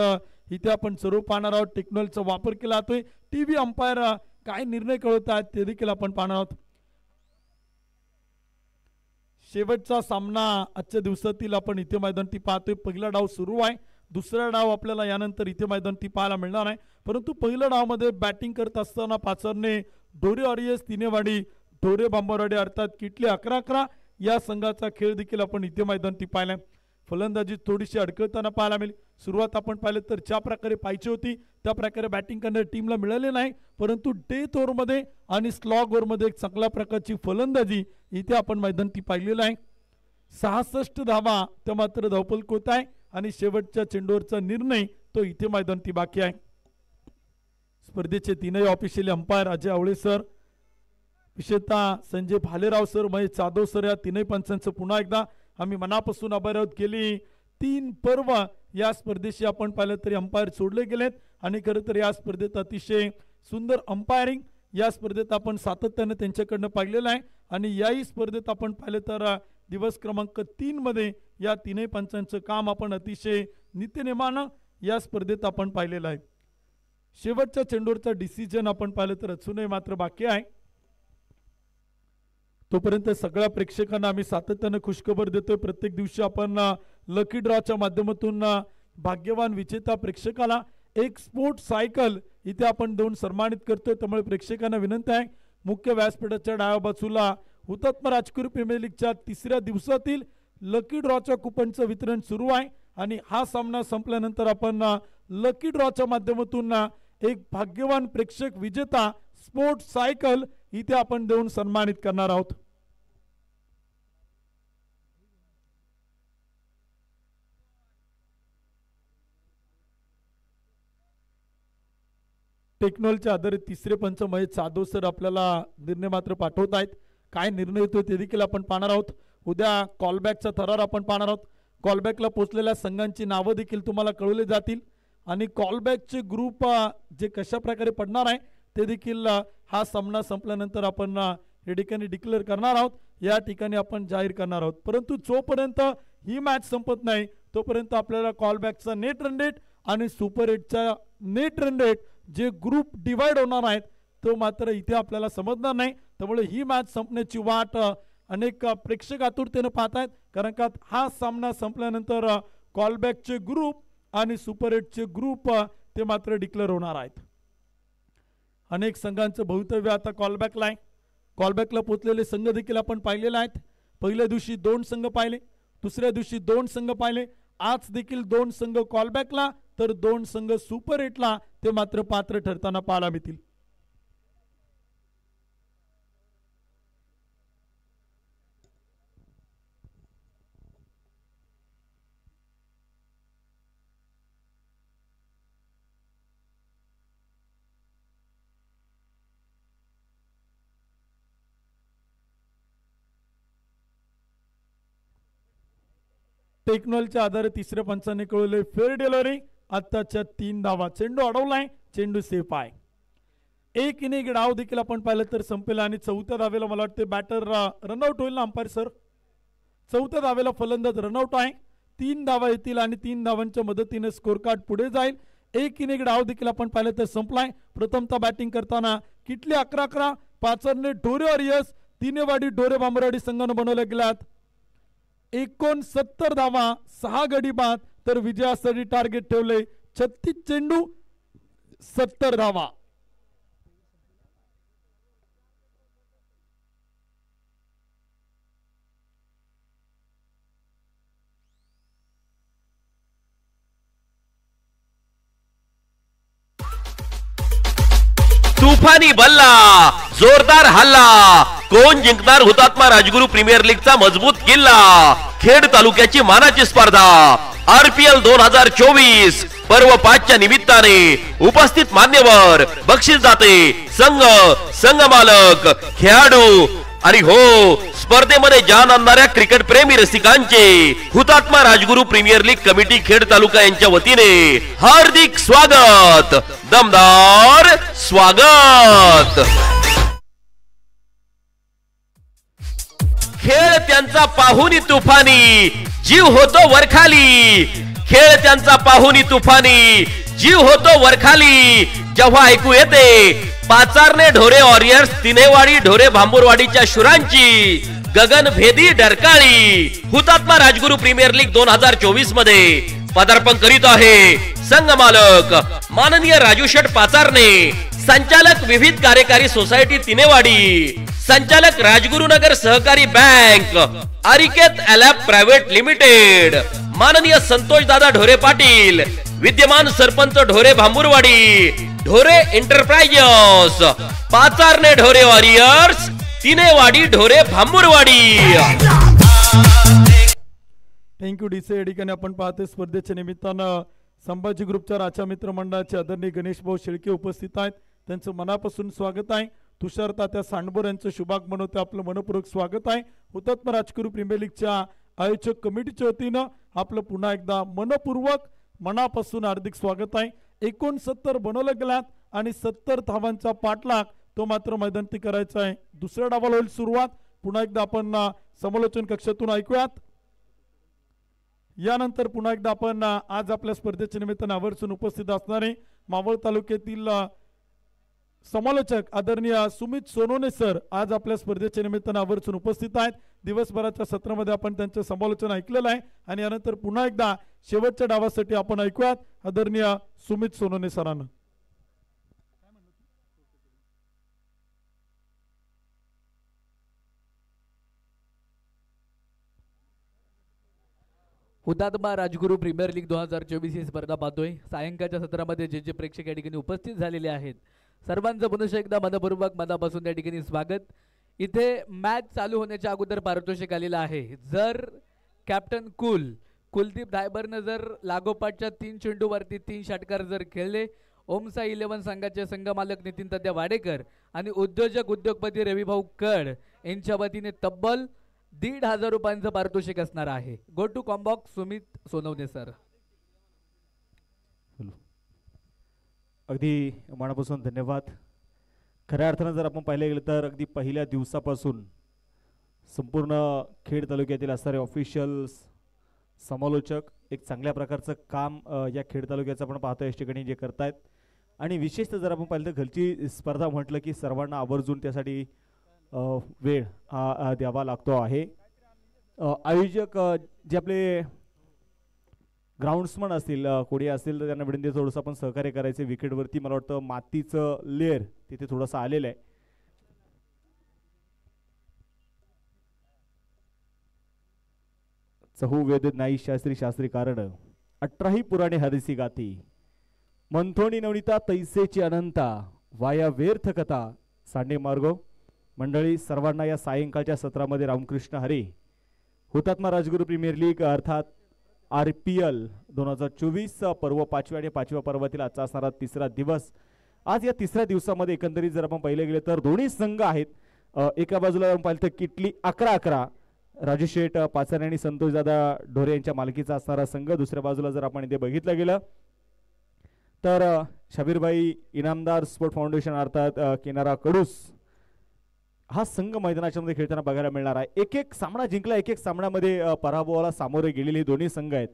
इथे आपण सर्व पाहणार आहोत. टेक्नॉलॉजीचा वापर केला जातोय. टीव्ही अंपायर काय निर्णय कळवतात ते देखील आपण पाहणार आहोत. शेवटचा सामना आजच्या दिवसातील आपण इथे मैदानी पाहतोय. पहिला डाव सुरू आहे, दुसरा डाव आपल्याला यानंतर इथे मैदानी पाहायला मिळणार आहे. परंतु पहिल्या डावामध्ये बॅटिंग करत असताना पाचरने ढोरे ऑरियस तिनेवाडी ढोरे बांबरवाडी अर्थात किटले 11-11 या संघाचा खेळ देखील आपण इथे मैदानी पाहिलाय. फलंदाजी थोडीशी अडकळताना पाहायला मिळाली. सुरुवात आपण पाहिलं तर ज्या प्रकारे पाहिजे होती त्या प्रकारे बॅटिंग करणाऱ्या टीमला मिळाले नाही, परंतु डेथ ओव्हरमध्ये आणि स्लॉग ओव्हरमध्ये एक चांगल्या प्रकारची फलंदाजी इथे आपण मैदानी पाहिलेलं आहे. 66 धावा त्या मात्र धावपल होत आहे आणि शेवटच्या चेंडूवरचा निर्णय तो इथे मैदानी बाकी आहे. स्पर्धेचे तीनही ऑफिशियली अंपायर अजय आवळे सर, विशेषतः संजय भालेराव सर, महेश जाधव सर या तीनही पंचांचं पुन्हा एकदा आम्ही मनापासून आभार आहोत. गेली 3 पर्व या स्पर्धेशी आपण पाहिलं तरी अंपायर सोडले गेलेत आणि खरं तर या स्पर्धेत अतिशय सुंदर अंपायरिंग या स्पर्धेत आपण सातत्याने त्यांच्याकडनं पाहिलेलं आहे. आणि याही स्पर्धेत आपण पाहिलं तर दिवस क्रमांक 3 मध्ये या तीनही पंचांचं काम आपण अतिशय नित्यनेमानं या स्पर्धेत आपण पाहिलेलं आहे. शेवटच्या चेंडूवरचा डिसिजन आपण पाहिलं तर अजूनही मात्र बाकी आहे. तोपर्यंत सगळ्या प्रेक्षकांना आम्ही सातत्याने खुशखबर देतोय. प्रत्येक दिवशी आपण लकी ड्रॉच्या माध्यमातून भाग्यवान विजेता प्रेक्षकाला एक स्पोर्ट सायकल इथे आपण देऊन सन्मानित करतोय. त्यामुळे प्रेक्षकांना विनंती आहे, मुख्य व्यासपीठाच्या डाव्या बाजूला हुतात्मा राजगुरू प्रीमियर लीगच्या 3ऱ्या दिवसातील लकी ड्रॉच्या कुपनचं वितरण सुरू आहे आणि हा सामना संपल्यानंतर आपण लकी ड्रॉच्या माध्यमातून एक भाग्यवान प्रेक्षक विजेता स्पोर्ट सायकल इथे आपण देऊन सन्मानित करणार आहोत. टेक्नॉलॉजीच्या आधारे तिसरे पंच महेश जाधव सर आपल्याला निर्णय मात्र पाठवत आहेत. काय निर्णय येतोय ते देखील आपण पाहणार आहोत. उद्या कॉलबॅकचा थरार आपण पाहणार आहोत. कॉलबॅकला पोहोचलेल्या संघांची नावं देखील तुम्हाला कळवले जातील आणि कॉलबॅकचे ग्रुप जे कशा प्रकारे पडणार आहे ते देखील हा सामना संपल्यानंतर आपण या ठिकाणी डिक्लेअर करणार आहोत, या ठिकाणी आपण जाहीर करणार आहोत. परंतु जोपर्यंत ही मॅच संपत नाही तोपर्यंत आपल्याला कॉलबॅकचा नेट रन रेट आणि सुपर 8चा नेट रन रेट जे ग्रुप डिवाइड होणार आहेत तो मात्र इथे आपल्याला समजणार नाही. त्यामुळे ही मॅच संपण्याची वाट अनेक प्रेक्षक आतुरतेने पाहत आहेत, कारण का हा सामना संपल्यानंतर कॉलबॅकचे ग्रुप आणि सुपर 8चे ग्रुप ते मात्र डिक्लेअर होणार आहेत. अनेक संघांचं भवितव्य आता कॉलबॅकला आहे. कॉलबॅकला पोहोचलेले संघ देखील आपण पाहिलेले आहेत. पहिल्या दिवशी 2 संघ पाहिले, दुसऱ्या दिवशी 2 संघ पाहिले, आज देखील 2 संघ कॉलबॅकला तर 2 संघ सुपर 8ला ते मात्र पात्र ठरताना पाहायला मिळतील. टेक्नॉलॉजीच्या आधारे तिसऱ्या पंचाने कळवले फेअर डिलिव्हरी. आताच्या 3 धावा, चेंडू अडवलाय, चेंडू सेफ आहे. एक इनिंग डाव देखील आपण पाहिलं तर संपेल आणि 4थ्या धावेला मला वाटते बॅटर रनआउट होईल ना अंपायर सर. 4थ्या धावेला फलंदाज रनआउट आहे. 3 धावा येतील आणि 3 धावांच्या मदतीने स्कोर कार्ड पुढे जाईल. एक इनिंग डाव देखील आपण पाहिलं तर संपलाय. प्रथमतः बॅटिंग करताना किटले 11-11, पाचरने ढोरे ऑरियस तिनेवाडी ढोरे बांबरवाडी संघानं बनवल्या गेल्यात. 69 धावा, 6 गडी बाद तर विजयासाठी टार्गेट ठेवले 36 चेंडू 70 धावा. तुफानी बल्ला, जोरदार हल्ला, कोण जिंकणार हुतात्मा राजगुरू प्रीमियर लीगचा मजबूत किल्ला. खेड तालुक्याची मानाची स्पर्धा RPL 2024 पर्व 5च्या निमित्ताने उपस्थित मान्यवर, बक्षीस दाते, संघ मालक, खेळाडू आणि हो स्पर्धेमध्ये जान आणणाऱ्या क्रिकेट प्रेमी रसिकांचे हुतात्मा Rajguru premier league committee Khed taluka यांच्या वतीने हार्दिक स्वागत, दमदार स्वागत. खेळ त्यांचा पाहुनी तुफानी, जीव होतो वरखाली. खेळ त्यांचा पाहुनी तुफानी, जीव होतो वरखाली. जेव्हा ऐकू येते पाचारणे ढोरे वॉरियर्स तिनेवाडी ढोरे भांबुरवाडीच्या शुरांची गगनभेदी डरकाळी हुतात्मा राजगुरू प्रीमियर लीग 2024 मध्ये पदार्पण करीत आहे संघ मालक माननीय राजू शेठ पाचारणे, संचालक विविध कार्यकारी सोसायटी तिनेवाडी, संचालक राजगुरुनगर सहकारी बँक, अरिकेत एलॅप प्रायव्हेट लिमिटेड, माननीय संतोष दादा ढोरे पाटील, विद्यमान सरपंच ढोरे भांबुरवाडी, ढोरे एंटरप्राइजेस, पाचारणे ढोरे वॉरियर्स तिनेवाडी ढोरे भांबुरवाडी. थँक्यू डीसे. या ठिकाणी आपण पाहतोय स्पर्धेच्या निमित्तानं संभाजी ग्रुपच्या राजा मित्र मंडळाचे आदरणीय गणेश भाऊ शेळके उपस्थित आहेत. त्यांचं मनापासून स्वागत आहे. तुषार तात्या सांडबोर यांचं शुभागमन होते, आपलं मनपूर्वक स्वागत आहे. हुतात्मा राजगुरू प्रीमियर लीगच्या आयोजक कमिटीच्या वतीनं आपलं पुन्हा एकदा मनपूर्वक मनापासून हार्दिक स्वागत आहे. 69 बनवलं गेल्यात आणि 70 धावांचा पाठलाग तो मात्र मैदानी करायचा आहे. दुसऱ्या डावाला होईल सुरुवात. पुन्हा एकदा आपण समालोचन कक्षातून ऐकूयात. यानंतर पुन्हा एकदा आपण आज आपल्या स्पर्धेच्या निमित्तानं आवर्जून उपस्थित असणारे मावळ तालुक्यातील समालोचक आदरणीय सुमित सोनोने सर आज आपल्या स्पर्धेच्या निमित्तानं आवर्जून उपस्थित आहेत. दिवसभराच्या सत्रामध्ये आपण त्यांचं समालोचन ऐकलेलं आहे आणि यानंतर पुन्हा एकदा शेवटच्या डावासाठी आपण ऐकूयात आदरणीय सुमित सोनोने सरांना. हुतात्मा राजगुरू प्रीमियर लीग 2024 ही स्पर्धा पाहतोय. सायंकाळच्या सत्रामध्ये जे प्रेक्षक या ठिकाणी उपस्थित झालेले आहेत सर्वांचं पुन्हा एकदा मनपूर्वक मनापासून या ठिकाणी स्वागत. इथे मॅच चालू होण्याच्या अगोदर पारितोषिक आलेलं आहे. जर कॅप्टन कुलदीप धायबरनं जर लागोपाठच्या 3 चेंडूवरती 3 षटकार जर खेळले, ओमसा 11 संघाचे संघमालक नितीन तात्या वाडेकर आणि उद्योजपती रविभाऊ कड यांच्या वतीने तब्बल 1,500 रुपयांचं पारितोषिक असणार आहे. गो टू कॉम्बॉक्स सुमित सोनवणे सर. अगदी मनापासून धन्यवाद. खऱ्या अर्थानं जर आपण पाहिलं गेलं तर अगदी पहिल्या दिवसापासून संपूर्ण खेड तालुक्यातील असणारे ऑफिशियल्स, समालोचक एक चांगल्या प्रकारचं काम या खेड तालुक्याचं आपण पाहतो या ठिकाणी जे करतायत. आणि विशेषतः जर आपण पाहिलं तर घरची स्पर्धा म्हटलं की सर्वांना आवर्जून त्यासाठी वेळ द्यावा लागतो आहे. आयोजक जे आपले ग्राउंड्समन असतील, कोणी असतील तर त्यांना विनंती थोडंसं आपण सहकार्य करायचे. विकेटवरती मला वाटतं मातीचं लेअर तिथे थोडंसं आलेलं आहे. चहू वेद नाही शास्त्री कारण 18 पुराणे हरिसी गाती मंथोणी नवनीता तैसेची अनंता वाया व्यर्थ कथा सांडे मार्गो. मंडळी सर्वांना या सायंकाळच्या सत्रामध्ये रामकृष्ण हरी हुतात्मा राजगुरू प्रीमियर लीग अर्थात RPL 2024 पर्व 5व्या आणि 5व्या पर्वातील आजचा असणारा 3रा दिवस. आज या 3ऱ्या दिवसामध्ये एकंदरीत जर आपण पाहिले गेले तर दोन्ही संघ आहेत. एका बाजूला आपण पाहिलं तर किटली 11-11 राजू शेठ पाचारणे आणि संतोष दादा ढोरे यांच्या मालकीचा असणारा संघ. दुसऱ्या बाजूला जर आपण इथे बघितलं गेलं तर शाबीरबाई इनामदार स्पोर्ट फाउंडेशन अर्थात किनारा कडूस हा संघ मैदानाच्या मध्ये खेळताना बघायला मिळणार आहे. एक सामना जिंकला, एक सामन्यामध्ये पराभवाला सामोरे गेलेले दोन्ही संघ आहेत.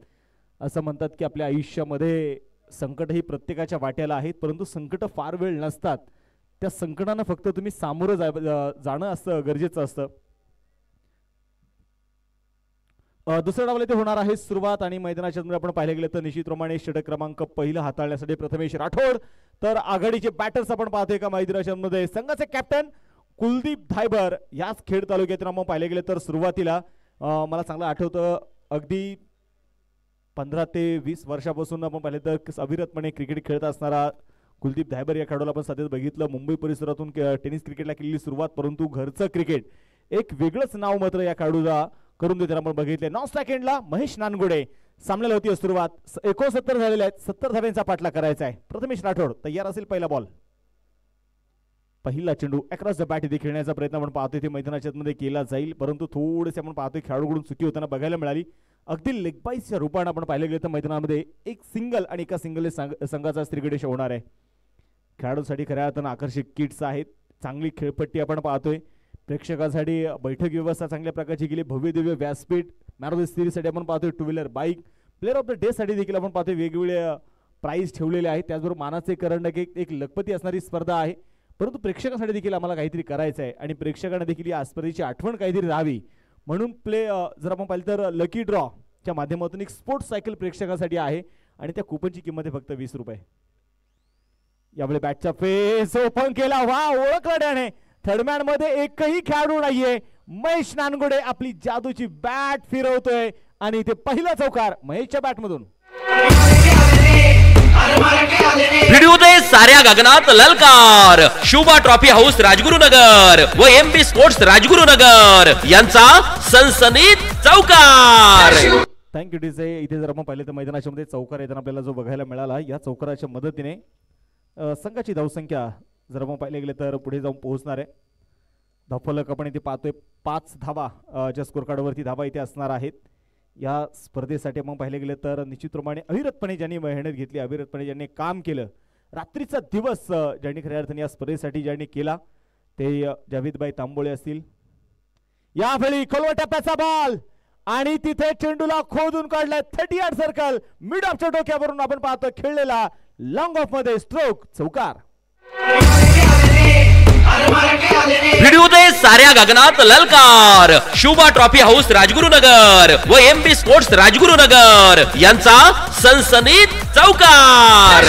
असं म्हणतात की आपल्या आयुष्यामध्ये संकट ही प्रत्येकाच्या वाट्याला आहेत, परंतु संकट फार वेळ नसतात. त्या संकटांना फक्त तुम्ही सामोरं जाणं असं गरजेचं असतं. दुसऱ्या डावाला ते होणार आहे सुरुवात आणि मैदानाच्या मध्ये आपण पाहिले गेले तर निश्चितप्रमाणे षटक क्रमांक पहिला हाताळण्यासाठी प्रथमेश राठोड तर आघाडीचे बॅटर्स आपण पाहतोय का मैदानाच्या मध्ये संघाचे कॅप्टन कुलदीप धायबर. याच खेड तालुक्यातून आपण पाहिले गेले तर सुरुवातीला मला चांगलं आठवतं अगदी 15 ते 20 वर्षापासून आपण पाहिले तर अविरतपणे क्रिकेट खेळत असणारा कुलदीप धायबर या खेळाडूला आपण सध्या बघितलं. मुंबई परिसरातून टेनिस क्रिकेटला केलेली सुरुवात, परंतु घरचं क्रिकेट एक वेगळंच नाव मात्र या खेळाडूला करून देताना आपण बघितले. 9 सेकंडला महेश नानगुडे सामन्याला होती सुरुवात. 69 झालेले आहेत, 70 धाव्यांचा पाठला करायचा आहे. प्रथमेश राठोड तयार असेल. पहिला बॉल, पहिला चेंडू अक्रॉस द बॅट इथे खेळण्याचा प्रयत्न आपण पाहतोय ते मैदानाच्या मध्ये केला जाईल, परंतु थोडेसे आपण पाहतोय खेळाडूकडून चुकी होताना बघायला मिळाली. अगदी लेग बाईसच्या रूपाने आपण पाहिलं गेलं तर मैदानामध्ये एक सिंगल आणि एका सिंगल संघाचा स्त्रीगणेश होणार आहे. खेळाडूंसाठी खऱ्या अर्थानं आकर्षक किट्स आहेत, चांगली खेळपट्टी आपण पाहतोय. प्रेक्षकांसाठी बैठक व्यवस्था चांगल्या प्रकारची केली, भव्य दिव्य व्यासपीठ. मॅन ऑफ द सिरीजसाठी आपण पाहतोय 2 wheeler bike. Player of the day साठी देखील आपण पाहतोय वेगवेगळ्या प्राइज ठेवलेले आहेत. त्याचबरोबर मानाचे करंडक एक लखपती असणारी स्पर्धा आहे. परंतु प्रेक्षकांसाठी देखील आम्हाला काहीतरी करायचं आहे आणि प्रेक्षकांना देखील या स्पर्धेची आठवण काहीतरी राहावी म्हणून जर आपण पाहिलं तर लकी ड्रॉ च्या माध्यमातून एक स्पोर्ट्स सायकल प्रेक्षकांसाठी आहे आणि त्या कुपनची किंमत आहे फक्त 20 रुपये. यावेळी बॅटचा फेस ओपन केला. वा, ओळखला त्याने. थर्डमॅन मध्ये एकही खेळाडू नाहीये. महेश नानगुडे आपली जादूची बॅट फिरवतोय आणि इथे पहिला चौकार महेशच्या बॅट मधून. भिडू दे साऱ्या गगनात ललकार. शुभा ट्रॉफी हाऊस राजगुरुनगर व एमबी स्पोर्ट्स राजगुरुनगर यांचा सनसनीत चौकार. Thank you DJ. इथे जर आपण पाहिले तर मैदानाच्या मध्ये चौकार येताना आपल्याला जो बघायला मिळाला या चौकाराच्या मदतीने संघाची धावसंख्या जर आपण पाहिले गेले तर पुढे जाऊन पोहोचणार आहे. धावफलक आपण इथे पाहतोय 5 धावा ज्या स्कोर कार्डवरती धावा इथे असणार आहेत. या स्पर्धेसाठी आपण पाहिले गेले तर निश्चितप्रमाणे अविरतपणे ज्यांनी मेहनत घेतली, अविरतपणे ज्यांनी काम केलं, रात्रीचा दिवस ज्यांनी खऱ्या अर्थाने या स्पर्धेसाठी ज्यांनी केला ते जावेदभाई तांबोळे असतील. यावेळी खोलवा टप्प्याचा बॉल आणि तिथे चेंडूला खोदून काढलाय 38 सर्कल मिड ऑफच्या डोक्यावरून आपण पाहतो खेळलेला लॉंग ऑफ मध्ये स्ट्रोक चौकार. भिडू दे साऱ्या गगनात ललकार. शुभा ट्रॉफी हाऊस राजगुरुनगर व एमबी स्पोर्ट्स राजगुरुनगर यांचा सनसनीत चौकार.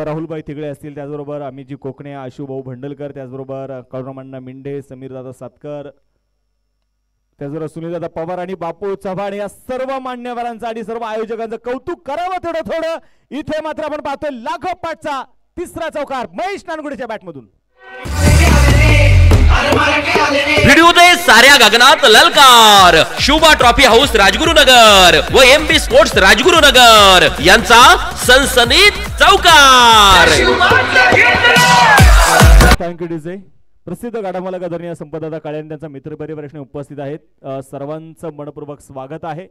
राहुलभाई तिगळे असतील, त्याचबरोबर अमितजी कोकणे, आशुभाऊ भंडलकर, त्याचबरोबर काळूरामण्णा मिंडे, समीरदादा सातकर, त्याचबरोबर सुनीलदादा पवार आणि बापू चव्हाण या सर्व मान्यवरांचं आणि सर्व आयोजकांचं कौतुक करावं तेवढं थोडं. इथे मात्र आपण पाहतोय लागोपाठचा तिसरा चौकार महेश नानगुडेच्या बॅटमधून. भिडू दे साऱ्या गगनात ललकार. शुभा ट्रॉफी हाऊस राजगुरुनगर व एमबी स्पोर्ट्स राजगुरुनगर यांचा सनसनीत चौकार. Thank you DJ. प्रसिद्ध गाडामालक आदरणीय संपतदादा काळे आणि त्यांचा मित्र परिवार उपस्थित आहेत. सर्वांचं मनपूर्वक स्वागत आहे.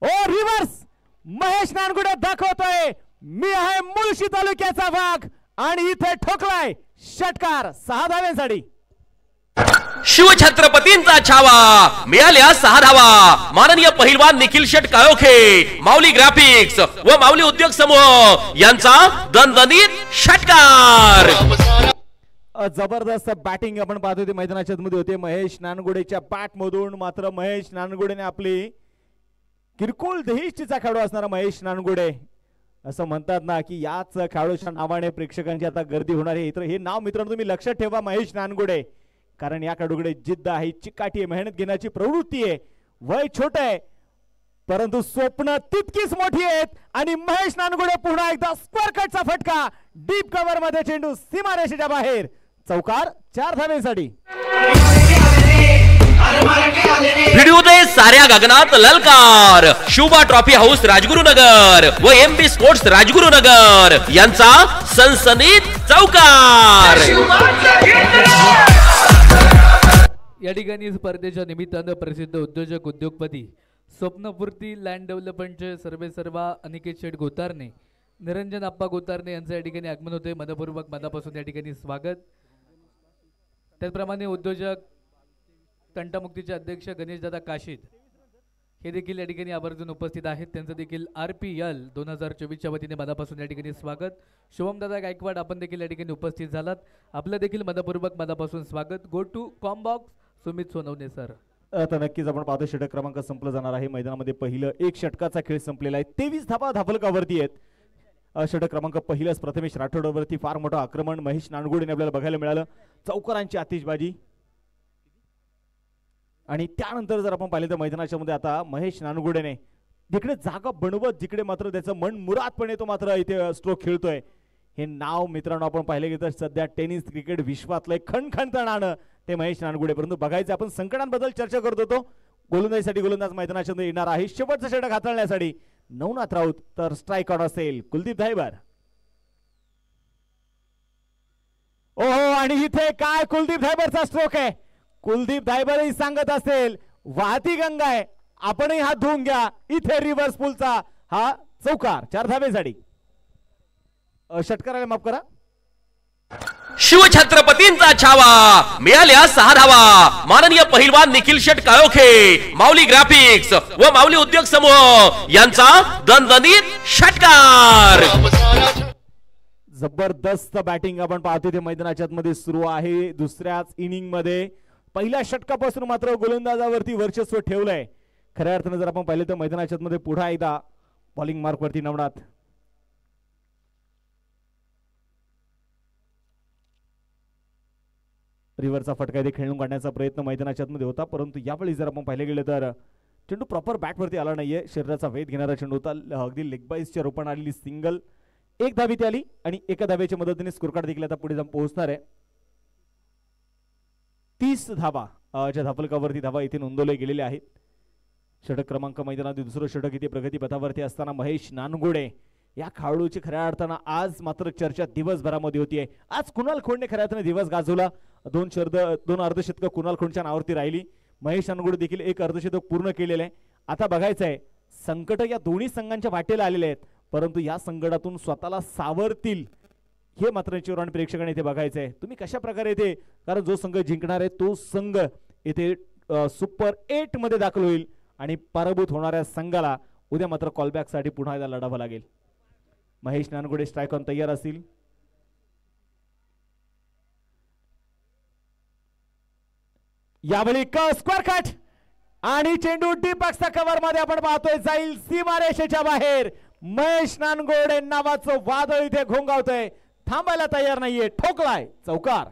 ओ रिव्हर्स महेश नानगुडे दाखवतोय मी आहे मुळशी तालुक्याचा वाघ आणि इथे ठोकलाय षटकार 6 धाव्यांसाठी. शिवछत्रपतींचा छावा मिळाल्या 6 धावा. माननीय पहिलवान निखिल शेट काळोखे, माऊली ग्राफिक्स व माऊली उद्योग समूह यांचा दणदणीत षटकार. जबरदस्त बॅटिंग आपण पाहतोय मैदानाच्या मध्ये होते महेश नानगुडेच्या बॅट मधून. मात्र महेश नानगुडेने आपली किरकोळ देहिष्टीचा खेळाडू असणारा महेश नानगुडे, असं म्हणतात ना की याच खेळाडूच्या नावाने प्रेक्षकांची आता गर्दी होणार आहे. हे नाव मित्रांनो तुम्ही लक्षात ठेवा महेश नानगुडे, कारण या खेळाडूकडे जिद्द आहे, चिकाटी आहे, मेहनत घेण्याची प्रवृत्ती आहे. वय छोट आहे परंतु स्वप्न तितकीच मोठी आहेत आणि महेश नानगुडे पुन्हा एकदा स्क्वेअर कटचा फटका. डीप कव्हर मध्ये चेंडू सीमारेषेच्या बाहेर. चौकार 4 धाव्यांसाठी. भिडू दे साऱ्या गगनात ललकार. शुभा ट्रॉफी हाऊस राजगुरुनगर व एमबी स्पोर्ट्स राजगुरुनगर यांचा सनसनीत चौकार. या ठिकाणी स्पर्धेच्या निमित्तानं प्रसिद्ध उद्योजक उद्योगपती स्वप्नपूर्ती लँड डेव्हलपमेंटचे सर्वेसर्वा अनिकेत शेठ गोतारणे, निरंजन आप्पा गोतारणे यांचं या ठिकाणी आगमन होते. मनपूर्वक मनापासून या ठिकाणी स्वागत. त्याचप्रमाणे उद्योजक तंटामुक्तीचे अध्यक्ष गणेशदादा काशीद हे देखील या ठिकाणी आवर्जून उपस्थित आहेत. त्यांचं देखील RPL 2024च्या वतीने मनापासून या ठिकाणी स्वागत. शुभमदादा गायकवाड आपण देखील या ठिकाणी उपस्थित झालात. आपलं देखील मनपूर्वक मनापासून स्वागत. गो टू कॉम्बॉक्स सुमित सोनवणे सर. आता नक्कीच आपण पाहतो षटक क्रमांक संपला जाणार आहे. मैदानामध्ये पहिलं एक षटकाचा खेळ संपलेला आहे. 23 धावा धावफलकावरती आहेत. षटक क्रमांक पहिल्याच प्रथमेश राठोडवरती फार मोठं आक्रमण महेश नानगुडेने आपल्याला बघायला मिळालं. चौकारांची आतिषबाजी आणि त्यानंतर जर आपण पाहिलं तर मैदानाच्या मध्ये आता महेश नानगुडेने जिकडे जागा बनवत जिकडे मात्र त्याचं मन मुरादपणे तो मात्र इथे स्ट्रोक खेळतोय. हे नाव मित्रांनो आपण पाहिले गेलं तर सध्या टेनिस क्रिकेट विश्वातलं खणखणतं नाणं ते महेश नानगुडे. परंतु बघायचं आपण संकटांबद्दल चर्चा करत होतो. गोलंदाजीसाठी गोलंदाज मैदानाच्या मध्ये येणार आहे. शेवटचं षटक हाताळण्यासाठी नवनाथ राऊत तर स्ट्राईक आउट असेल कुलदीप धायबर. ओहो आणि इथे काय कुलदीप धायबरचा स्ट्रोक आहे. कुलदीप धायबरही सांगत असेल वाहती गंगा आहे आपणही हात धुवून घ्या. इथे रिव्हर्स पुलचा हा चौकार 4 धावेसाठी. षटकाराला माफ करा. शिवछत्रपतींचा छावा मिळाल्या 6 धावा माननीय पहिलवान निखिल शेट काळोखे माऊली ग्राफिक्स व माऊली उद्योग समूह यांचा दणदणीत षटकार. जबरदस्त बॅटिंग आपण पाहतोय ते मैदानाच्या मध्ये सुरू आहे. दुसऱ्याच इनिंग मध्ये पहिल्या षटकापासून मात्र गोलंदाजावरती वर्चस्व ठेवलंय. खऱ्या अर्थाने जर आपण पाहिलं तर मैदानाच्या मध्ये पुन्हा एकदा बॉलिंग मार्क वरती नवनाथ. रिव्हरचा फटका इथे खेळून काढण्याचा प्रयत्न मैदानाच्या मध्ये होता, परंतु यावेळी जर आपण पाहिले गेले तर चेंडू प्रॉपर बॅटवरती आला नाहीये. शरीराचा वेध घेणारा चेंडू होता. अगदी लेग बाईसच्या रूपाने आलेली सिंगल एक धावी ती आली आणि एका धाव्याच्या मदतीने स्कोर कार्ड देखील आता पुढे जाऊन पोहोचणार आहे. 30 धावा च्या धापलकावरती धावा इथे नोंदवले गेलेले आहेत. षटक क्रमांक मैदानात दुसरं षटक इथे प्रगती पथावरती असताना महेश नानगोडे या खेळाडूची खऱ्या अर्थानं आज मात्र चर्चा दिवसभरामध्ये होतीये. आज कुणाल खोंडने खऱ्या अर्थाने दिवस गाजवला. 2 अर्धशतक कुणाल खोंडच्या नावावरती राहिली. महेश नानगोडे देखील एक अर्धशतक पूर्ण केलेलं आहे. आता बघायचं आहे संकट या दोन्ही संघांच्या वाटेला आलेले आहेत, परंतु या संकटातून स्वतःला सावरतील हे मात्र चिवराण प्रेक्षकांनी इथे बघायचं आहे. तुम्ही कशा प्रकारे येते, कारण जो संघ जिंकणार आहे तो संघ इथे सुपर 8 मध्ये दाखल होईल आणि पराभूत होणाऱ्या संघाला उद्या मात्र कॉलबॅक साठी पुन्हा एकदा लढावं लागेल. महेश नानगोडे स्ट्राईक ऑन तयार असतील. यावेळी स्क्वेअर कट आणि चेंडू डीप बॉक्सच्या कव्हर मध्ये आपण पाहतोय जाईल सीमारेषेच्या बाहेर. महेश नानगोडे नावाचं वादळ इथे घोंगावतंय, थांबायला तयार नाहीये, ठोकलाय चौकार.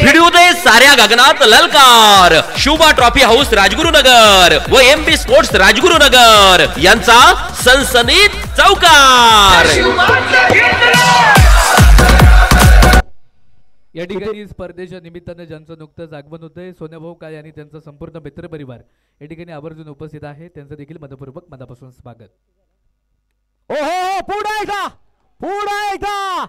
भिडूदे साऱ्या गगनात ललकार. शुभा ट्रॉफी हाऊस राजगुरुनगर व एमबी स्पोर्ट्स राजगुरुनगर यांचा सनसनीत चौकार. या ठिकाणी स्पर्धेच्या निमित्ताने ज्यांचं नुकतंच आगमन होतंय सोन्याभाऊ काळे आणि त्यांचा संपूर्ण मित्रपरिवार या ठिकाणी आवर्जून उपस्थित आहे. त्यांचं देखील मनपूर्वक मनापासून स्वागत. ओहो पुढे एकदा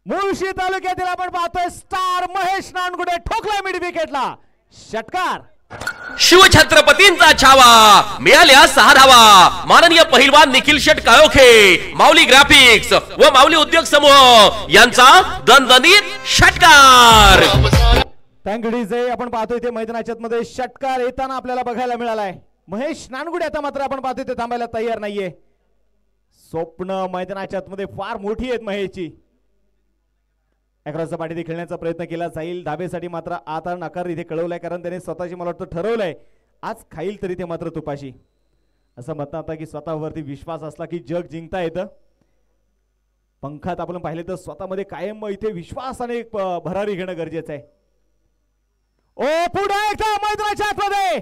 मुळशी तालुक्यातील आपण पाहतोय स्टार महेश नानगुडे ठोकलाय मिड विकेटला षटकार. शिवछत्रपतींचा छावा मिळाल्या 6 धावा माननीय पहिलवान निखिल शेट काळोखे माऊली ग्राफिक्स व माऊली उद्योग समूह यांचा दणदणीत षटकार. थँक्यू. आपण पाहतोय ते मैदानाच्या मध्ये षटकार येताना आपल्याला बघायला मिळालाय. महेश नानगुडे आता मात्र आपण पाहतोय ते थांबायला तयार नाहीये. स्वप्न मैदानाच्या मध्ये फार मोठी आहेत महेशची. अकराचा पाठी खेळण्याचा प्रयत्न केला जाईल. धाबेसाठी मात्र आता नकार इथे कळवलाय, कारण त्याने स्वतःची मला वाटतं ठरवलंय आज खाईल तरी ते मात्र तुपाशी. असं म्हणतात आता की स्वतःवरती विश्वास असला की जग जिंकता येतं. पंखात आपण पाहिले तर स्वतःमध्ये कायम इथे विश्वासाने भरारी घेणं गरजेचं आहे. ओ पुढे एकदा मैदानाच्या आतमध्ये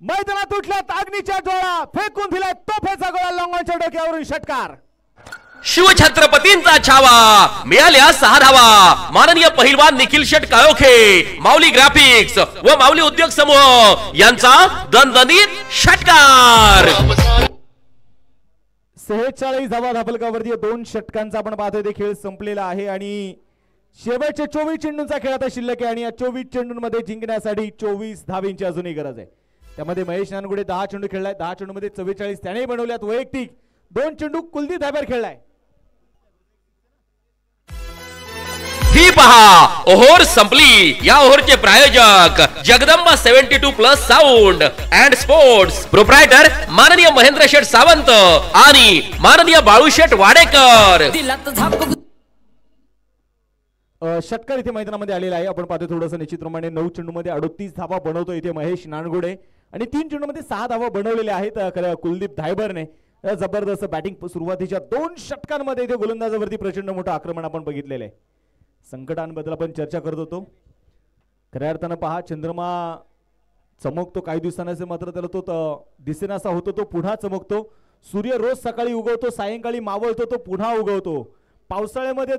मैदानात उठल्यात अग्नीच्या ज्वाळा फेकून दिलाय तोफेचा गोळा लॉंगॉनच्या डोक्यावरून षटकार. शिवछत्रपतींचा छावा मिळाल्या 6 धावा माननीय पहिलवान निखिल शेट काळोखे माऊली ग्राफिक्स व माऊली उद्योग समूह यांचा दणदणीत षटकार. 46 धावा धापलकावरती 2 षटकांचा आपण पाहतोय ते खेळ संपलेला आहे आणि शेवटचे 24 चेंडूंचा खेळ आता शिल्लक आहे आणि या 24 चेंडूंमध्ये जिंकण्यासाठी 24 धावींची अजूनही गरज आहे. त्यामध्ये महेश नानगुडे 10 चेंडू खेळलाय. 10 चेंडूमध्ये 44 त्याने बनवल्यात वैयक्तिक. 2 चेंडू कुलदीप धाब्यावर खेळलाय. ही पहा ओव्हर संपली. या ओव्हरचे प्रायोजक Jagdamba 72+ sound and sports proprietor माननीय महेंद्र शेठ सावंत आणि माननीय बाळूशेठ वाडेकर. षटकार इथे मैदानामध्ये आलेला आहे. आपण पाहतो थोडंसं निश्चितप्रमाणे 9 चेंडूमध्ये 38 धावा बनवतो इथे महेश नानगुडे आणि 3 चेंडूमध्ये 6 धावा बनवलेल्या आहेत कुलदीप धायबरने. जबरदस्त बॅटिंग सुरुवातीच्या 2 षटकांमध्ये इथे गोलंदाजावरती प्रचंड मोठं आक्रमण आपण बघितलेलं आहे. संकटांबद्दल आपण चर्चा करत होतो. खऱ्या अर्थानं पहा चंद्रमा चमकतो काही दिवसांचे मात्र त्याला तो दिसेनासा होतो, तो पुन्हा चमकतो. सूर्य रोज सकाळी उगवतो, सायंकाळी मावळतो, तो पुन्हा उगवतो. पावसाळ्यामध्ये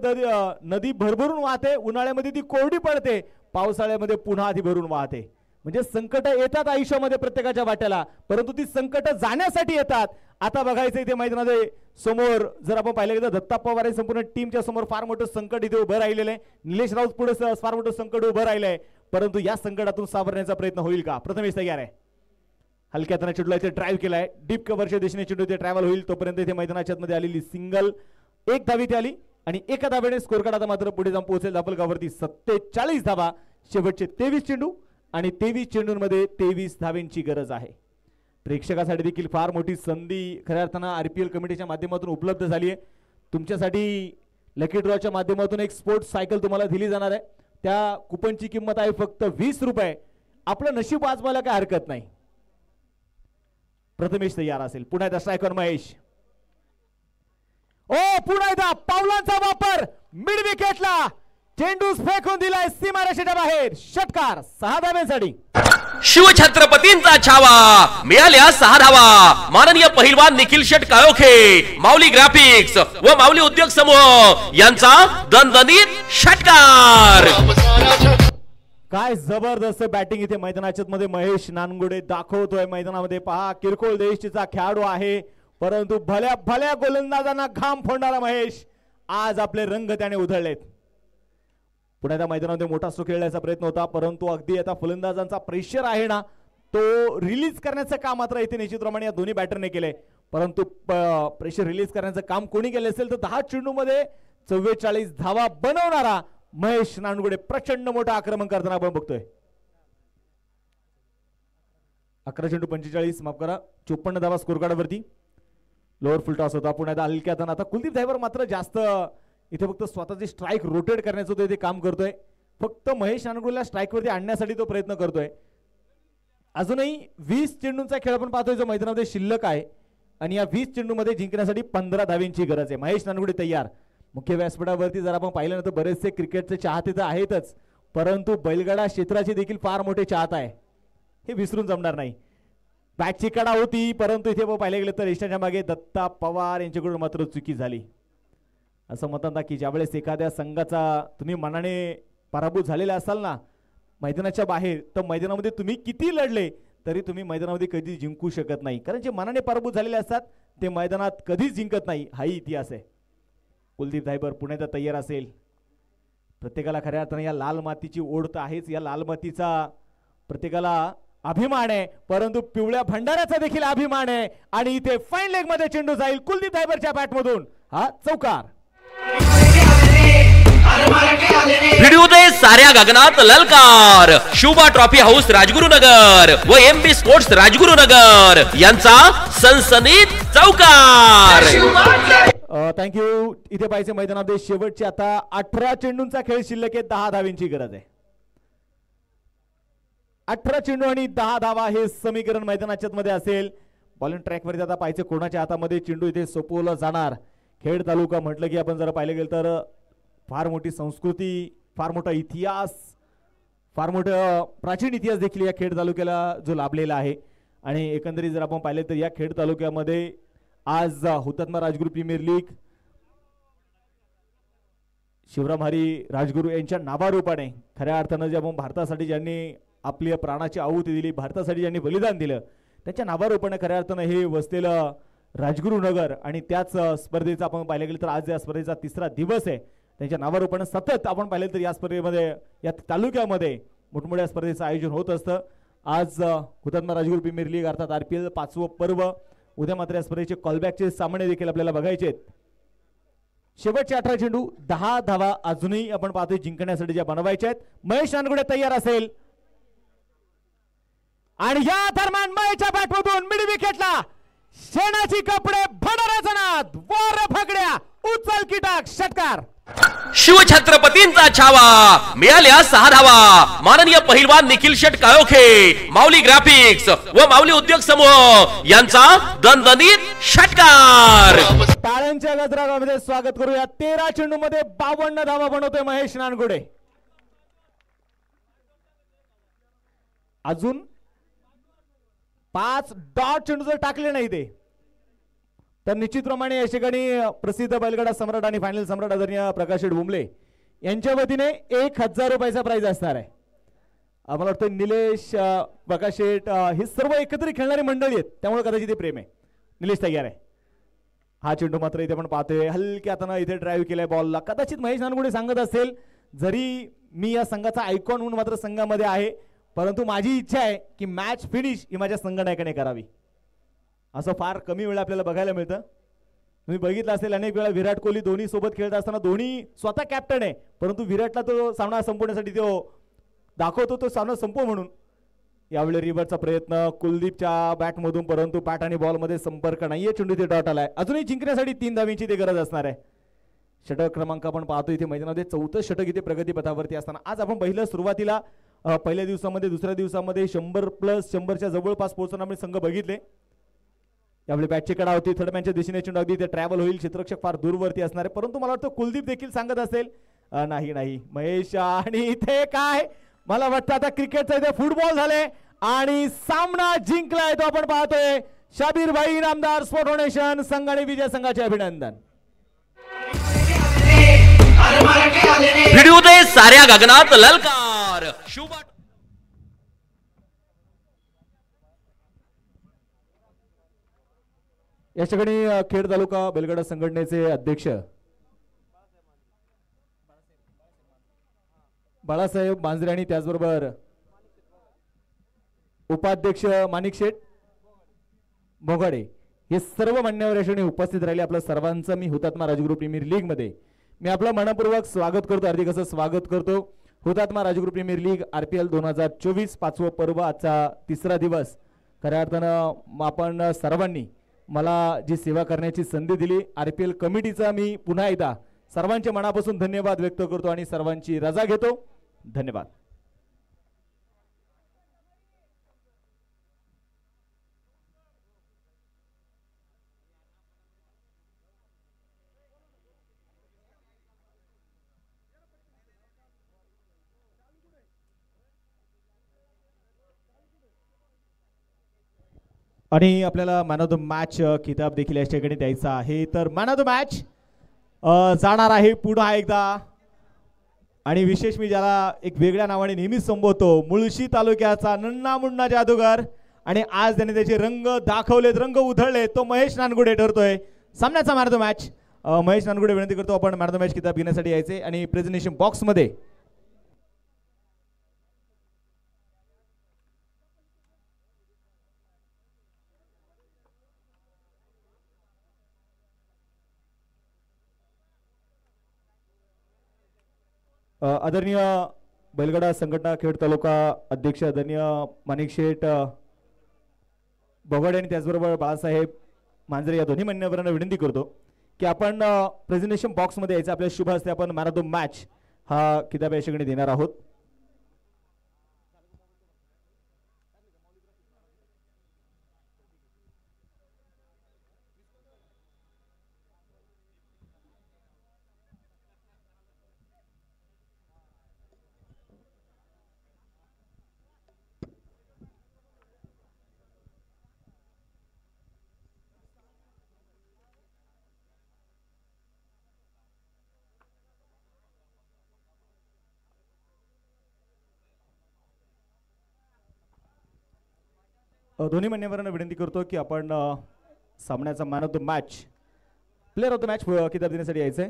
नदी भरभरून वाहते, उन्हाळ्यामध्ये ती कोरडी पडते, पावसाळ्यामध्ये पुन्हा ती भरून वाहते. म्हणजे संकट येतात आयुष्यामध्ये प्रत्येकाच्या वाट्याला, परंतु ती संकट जाण्यासाठी येतात. आता बघायचं इथे मैदानामध्ये समोर जर आपण पाहिलं तर दत्ता पवार संपूर्ण टीमच्या समोर फार मोठं संकट इथे उभं राहिलेलं आहे. निलेश राऊत पुढे फार मोठं संकट उभं राहिलं आहे, परंतु या संकटातून सावरण्याचा प्रयत्न होईल का? प्रथमेश तयार आहे. हलक्या हाताने चेंडूला इथे ड्राईव्ह केलाय. डीप कव्हरच्या दिशेने चेंडू इथे ट्रॅव्हल होईल. तोपर्यंत इथे मैदानाच्या मध्ये आलेली सिंगल एक धावी ती आली आणि एका धावेने स्कोर कार्ड आता मात्र पुढे जाऊन पोहोचेल धावफलकावरती 47 धावा. शेवटचे 23 चेंडू आणि 23 चेंडूंमध्ये 23 धावेंची गरज आहे. प्रेक्षकासाठी देखील फार मोठी संधी खऱ्या अर्थानं RPL कमिटीच्या माध्यमातून उपलब्ध झाली आहे. तुमच्यासाठी लकी ड्रॉच्या माध्यमातून एक स्पोर्ट्स सायकल तुम्हाला दिली जाणार आहे. त्या कुपनची किंमत आहे फक्त 20 रुपये. आपलं नशीब आजमायला काय हरकत नाही. प्रथमेश तयार असेल. पुन्हा एकदा स्ट्रायकर महेश. ओ पुन्हा एकदा पावलांचा वापर मिड विकेटला चेंडू फेकून दिलाय सीमारेषेच्या बाहेर. षटकार 6 धाव्यांसाठी. शिवछत्रपतींचा छावा मिळाल्या 6 धावा. माननीय पहिलवान निखिल शेट काळोखे, माऊली ग्राफिक्स व माऊली उद्योग समूह यांचा दणदणीत षटकार. काय जबरदस्त बॅटिंग इथे मैदानाच्या मध्ये महेश नानगुडे दाखवतोय. मैदानामध्ये पहा किरकोळ देशचा खेळाडू आहे परंतु भल्या भल्या गोलंदाजांना घाम फोडणारा महेश आज आपले रंग त्याने उधळलेत. पुन्हा त्या मैदानामध्ये मोठा स्ट्रोक खेळण्याचा प्रयत्न होता परंतु अगदी आता फलंदाजांचा प्रेशर आहे ना तो रिलीज करण्याचं काम मात्र इथे निश्चितप्रमाणे या दोन्ही बॅटरने केलंय. परंतु प्रेशर रिलीज करण्याचं काम कोणी केलं असेल तर 10 चेंडूमध्ये 44 धावा बनवणारा महेश नानगुडे प्रचंड मोठा आक्रमण करताना आपण बघतोय. 11 चेंडू 45 माफ करा 54 धावा स्कोर कार्डवरती. लोअर फुल टॉस होता. पुन्हा हलक्यात आता कुलदीप धायवर मात्र जास्त इथे फक्त स्वतःची स्ट्राईक रोटेट करण्याचं तो इथे काम करतोय. फक्त महेश नानगुडेला स्ट्राईकवरती आणण्यासाठी तो प्रयत्न करतोय. अजूनही 20 चेंडूंचा खेळ आपण पाहतोय जो मैदानामध्ये शिल्लक आहे आणि या 20 चेंडूमध्ये जिंकण्यासाठी 15 धाव्यांची गरज आहे. महेश नानगुडे तयार. मुख्य व्यासपीठावरती जर आपण पाहिलं ना तर बरेचसे क्रिकेटचे चाहते तर आहेतच परंतु बैलगाडा क्षेत्राचे देखील फार मोठे चाहता आहे. हे विसरून जमणार नाही. बॅटची कडा होती परंतु इथे पाहिले गेले तर यशाच्या मागे दत्ता पवार यांच्याकडून मात्र चुकी झाली. असं म्हणतात की ज्यावेळेस एखाद्या संघाचा तुम्ही मनाने पराभूत झालेला असाल ना मैदानाच्या बाहेर तर मैदानामध्ये तुम्ही किती लढले तरी तुम्ही मैदानामध्ये कधी जिंकू शकत नाही. कारण जे मनाने पराभूत झालेले असतात ते मैदानात कधीच जिंकत नाही. हाही इतिहास आहे. कुलदीप धायबर पुण्यात तयार असेल. प्रत्येकाला खऱ्या अर्थाने या लाल मातीची ओढ तर आहेच. या लाल मातीचा प्रत्येकाला अभिमान आहे परंतु पिवळ्या भंडाऱ्याचा देखील अभिमान आहे आणि इथे फाईन लेग मध्ये चेंडू जाईल कुलदीप धायबरच्या बॅटमधून. हा चौकार. भिडू दे साऱ्या गगनात ललकार. शुभा ट्रॉफी हाऊस राजगुरुनगर व MB स्पोर्ट्स राजगुरुनगर यांचा सनसनीत चौकार. थँक्यू. इथे पाहिजे मैदानामध्ये शेवटचे आता 18 चेंडूंचा खेळ शिल्लक आहे. 10 धाव्यांची गरज आहे. 18 चेंडू आणि 10 धावा हे समीकरण मैदानाच्या मध्ये असेल. बॉलिंग ट्रॅकवरती आता पाहिजे कोणाच्या हातामध्ये चेंडू इथे सोपवला जाणार. खेड तालुका म्हटलं की आपण जर पाहिलं गेलं तर फार मोठी संस्कृती फार मोठा इतिहास फार मोठा प्राचीन इतिहास देखील या खेड तालुक्याला जो लाभलेला आहे. आणि एकंदरीत जर आपण पाहिले तर या खेड तालुक्यामध्ये आज हुतात्मा राजगुरू प्रीमियर लीग शिवराम हरी राजगुरू यांच्या नावारूपाने खऱ्या अर्थानं जे आपण भारतासाठी ज्यांनी आपली प्राणाची आहुती दिली भारतासाठी ज्यांनी बलिदान दिलं त्यांच्या नावारूपाने खऱ्या अर्थानं हे वसलेलं राजगुरुनगर आणि त्याच स्पर्धेचा आपण पाहिलं गेलं तर आज या स्पर्धेचा 3रा दिवस आहे. त्यांच्या नावारूपाने सतत आपण पाहिलं तर या स्पर्धेमध्ये या तालुक्यामध्ये मोठमोठ्या स्पर्धेचं आयोजन होत असतं. आज हुतात्मा राजगुरू प्रीमियर लीग अर्थात RPL 5वं पर्व. उद्या मात्र या स्पर्धेचे कॉलबॅकचे सामने देखील आपल्याला बघायचे आहेत. शेवटचे 18 चेंडू 10 धावा अजूनही आपण पाहतोय जिंकण्यासाठी ज्या बनवायच्या आहेत. महेश नानगुडे तयार असेल आणि या दरम्यान महेशच्या बॅटमधून मिड विकेटला शेणाची कपडे भडराचा नाद वर फगड्या उचल की टाक षटकार. शिवछत्रपतींचा छावा मिळाल्या 6 धावा. माननीय पहिलवान निखिल शेट काळोखे, माऊली ग्राफिक्स व माऊली उद्योग समूह यांचा दणदणीत षटकार. टाळ्यांच्या गजरामध्ये स्वागत करूया. 13 चेंडू मध्ये 52 धावा बनवतोय महेश नानगुडे. अजून 5 डॉट चेंडू जर टाकले नाही ते तर निश्चितप्रमाणे या ठिकाणी प्रसिद्ध बैलगाडा सम्राट आणि फायनल सम्राट आदरणीय प्रकाश शेठ बुमले यांच्या वतीने 1000 रुपयाचा प्राइज असणार आहे. आम्हाला वाटतं निलेश प्रकाश शेठ हे सर्व एकत्र खेळणारी मंडळी आहेत त्यामुळे कदाचित ते प्रेम आहे. निलेश तयार आहे. हा चेंडू मात्र इथे आपण पाहतोय हलक्या हाताने इथे ड्राईव्ह केलाय बॉलला. कदाचित महेश नानगुडे सांगत असेल जरी मी या संघाचा आयकॉन म्हणून मात्र संघामध्ये आहे परंतु माझी इच्छा आहे की मॅच फिनिश ही माझ्या संघनायकाने करावी. असं फार कमी वेळा आपल्याला बघायला मिळतं. तुम्ही बघितलं असेल अनेक वेळा विराट कोहली धोनी सोबत खेळत असताना धोनी स्वतः कॅप्टन आहे, परंतु विराटला तो सामना संपवण्यासाठी तो दाखवतो तो सामना संपव म्हणून. यावेळी रिव्हरचा प्रयत्न कुलदीपच्या बॅटमधून, परंतु बॅट आणि बॉलमध्ये संपर्क नाहीये. चेंडू ते डॉट आलाय. अजूनही जिंकण्यासाठी 3 धावींची ते गरज असणार आहे. षटक क्रमांक आपण पाहतो इथे मैदानामध्ये 4थं षटक इथे प्रगतीपथावरती असताना आज आपण सुरुवातीला पहिल्या दिवसामध्ये दुसऱ्या दिवसामध्ये 100+ 100च्या जवळपास पोहोचणारे संघ बघितले. यावेळी बॅटची कडा होती थर्डमॅनच्या दिशेने चेंडू अगदी ते ट्रॅव्हल होईल. क्षेत्ररक्षक फार दूरवरती असणार आहे, परंतु मला वाटतं कुलदीप देखील सांगत असेल नाही महेश. आणि इथे काय मला वाटतं आता क्रिकेटचा इथे फुटबॉल झाले आणि सामना जिंकलाय तो आपण पाहतोय. शाबीर भाई नामदार स्पोर्ट फाउंडेशन संघ आणि विजय संघाचे अभिनंदन. भिडू दे साऱ्या गगनात ललकार. शुभ या ठिकाणी खेड तालुका बेलगडा संघटनेचे अध्यक्ष बाळासाहेब मांजरे आणि त्याचबरोबर उपाध्यक्ष माणिक शेठ भोगाडे हे सर्व मान्यवर या ठिकाणी उपस्थित राहिले. आपल्या सर्वांचं मी हुतात्मा राजगुरू प्रीमियर लीग मध्ये मी आपलं मनपूर्वक स्वागत करतो, हार्दिक असं स्वागत करतो. हुतात्मा राजगुरू प्रीमियर लीग RPL 2024 5वं पर्व, आजचा 3रा दिवस. खऱ्या अर्थानं आपण सर्वांनी मला जी सेवा करण्याची संधी दिली RPL कमिटीचा मी पुन्हा एकदा सर्वांच्या मनापासून धन्यवाद व्यक्त करतो आणि सर्वांची रजा घेतो. धन्यवाद. आणि आपल्याला मॅन ऑफ द मॅच किताब देखील या ठिकाणी द्यायचा आहे. तर मॅन ऑफ द मॅच जाणार आहे पुन्हा एकदा, आणि विशेष मी ज्याला एक वेगळ्या नावाने नेहमीच संबोधतो, मुळशी तालुक्याचा नन्ना मुन्ना जादूगार. आणि आज त्याने त्याचे रंग दाखवलेत, रंग उधळले, तो महेश नानगुडे ठरतोय सामन्याचा man of the match. Mahesh Nangude विनंती करतो आपण मॅन ऑफ द मॅच किताब घेण्यासाठी यायचे आणि प्रेझेंटेशन बॉक्समध्ये आदरणीय बैलगाडा संघटना खेड तालुका अध्यक्ष आदरणीय माणिक शेठ भोगाडे आणि त्याचबरोबर बाळासाहेब मांजरे या दोन्ही मान्यवरांना विनंती करतो की आपण प्रेझेंटेशन बॉक्समध्ये यायचं. आपल्या शुभ हस्ते आपण मॅन ऑफ द मॅच हा किताब या ठिकाणी देणार आहोत. दोन्ही मान्यवरांना विनंती करतो की आपण सामन्याचा man of the match, player of the match किताब देण्यासाठी यायचंय.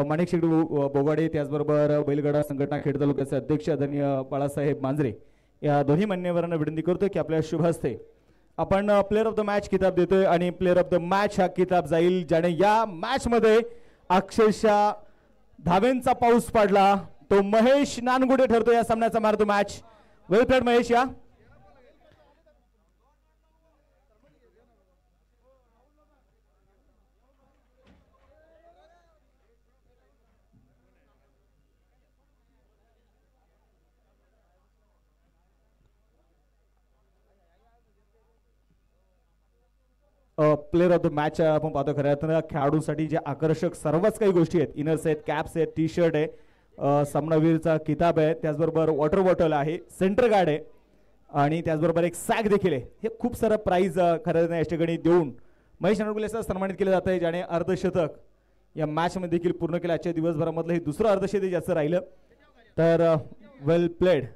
माणिक शेठ बोगाडे त्याचबरोबर बैलगाडा संघटना खेड तालुक्याचे अध्यक्ष आदरणीय बाळासाहेब मांजरे या दोन्ही मान्यवरांना विनंती करतो की आपल्या शुभ हस्ते आपण प्लेअर ऑफ द मॅच किताब देतोय. आणि प्लेअर ऑफ द मॅच हा किताब जाईल ज्याने या मॅच मध्ये अक्षरशः धावेंचा पाऊस पडला, तो महेश नानगुडे ठरतो या सामन्याचा man of the match. Well played Mahesh. या प्लेअर ऑफ द मॅच आपण पाहतो. खऱ्या अर्थानं खेळाडूंसाठी जे आकर्षक सर्वच काही गोष्टी आहेत, इनर्स आहेत, कॅप्स आहेत, टी शर्ट आहे, सामनावीरचा किताब आहे, त्याचबरोबर वॉटर बॉटल आहे, सेंटर गार्ड आहे आणि त्याचबरोबर एक सॅक देखील आहे. हे खूप सारं प्राइज खऱ्या या ठिकाणी देऊन महेश नानगुडेला सन्मानित केलं जात आहे, ज्याने अर्धशतक या मॅच मध्ये देखील पूर्ण केलं. आजच्या दिवसभरामधलं हे दुसरं अर्धशतक जास्त राहिलं. तर वेल प्लेड.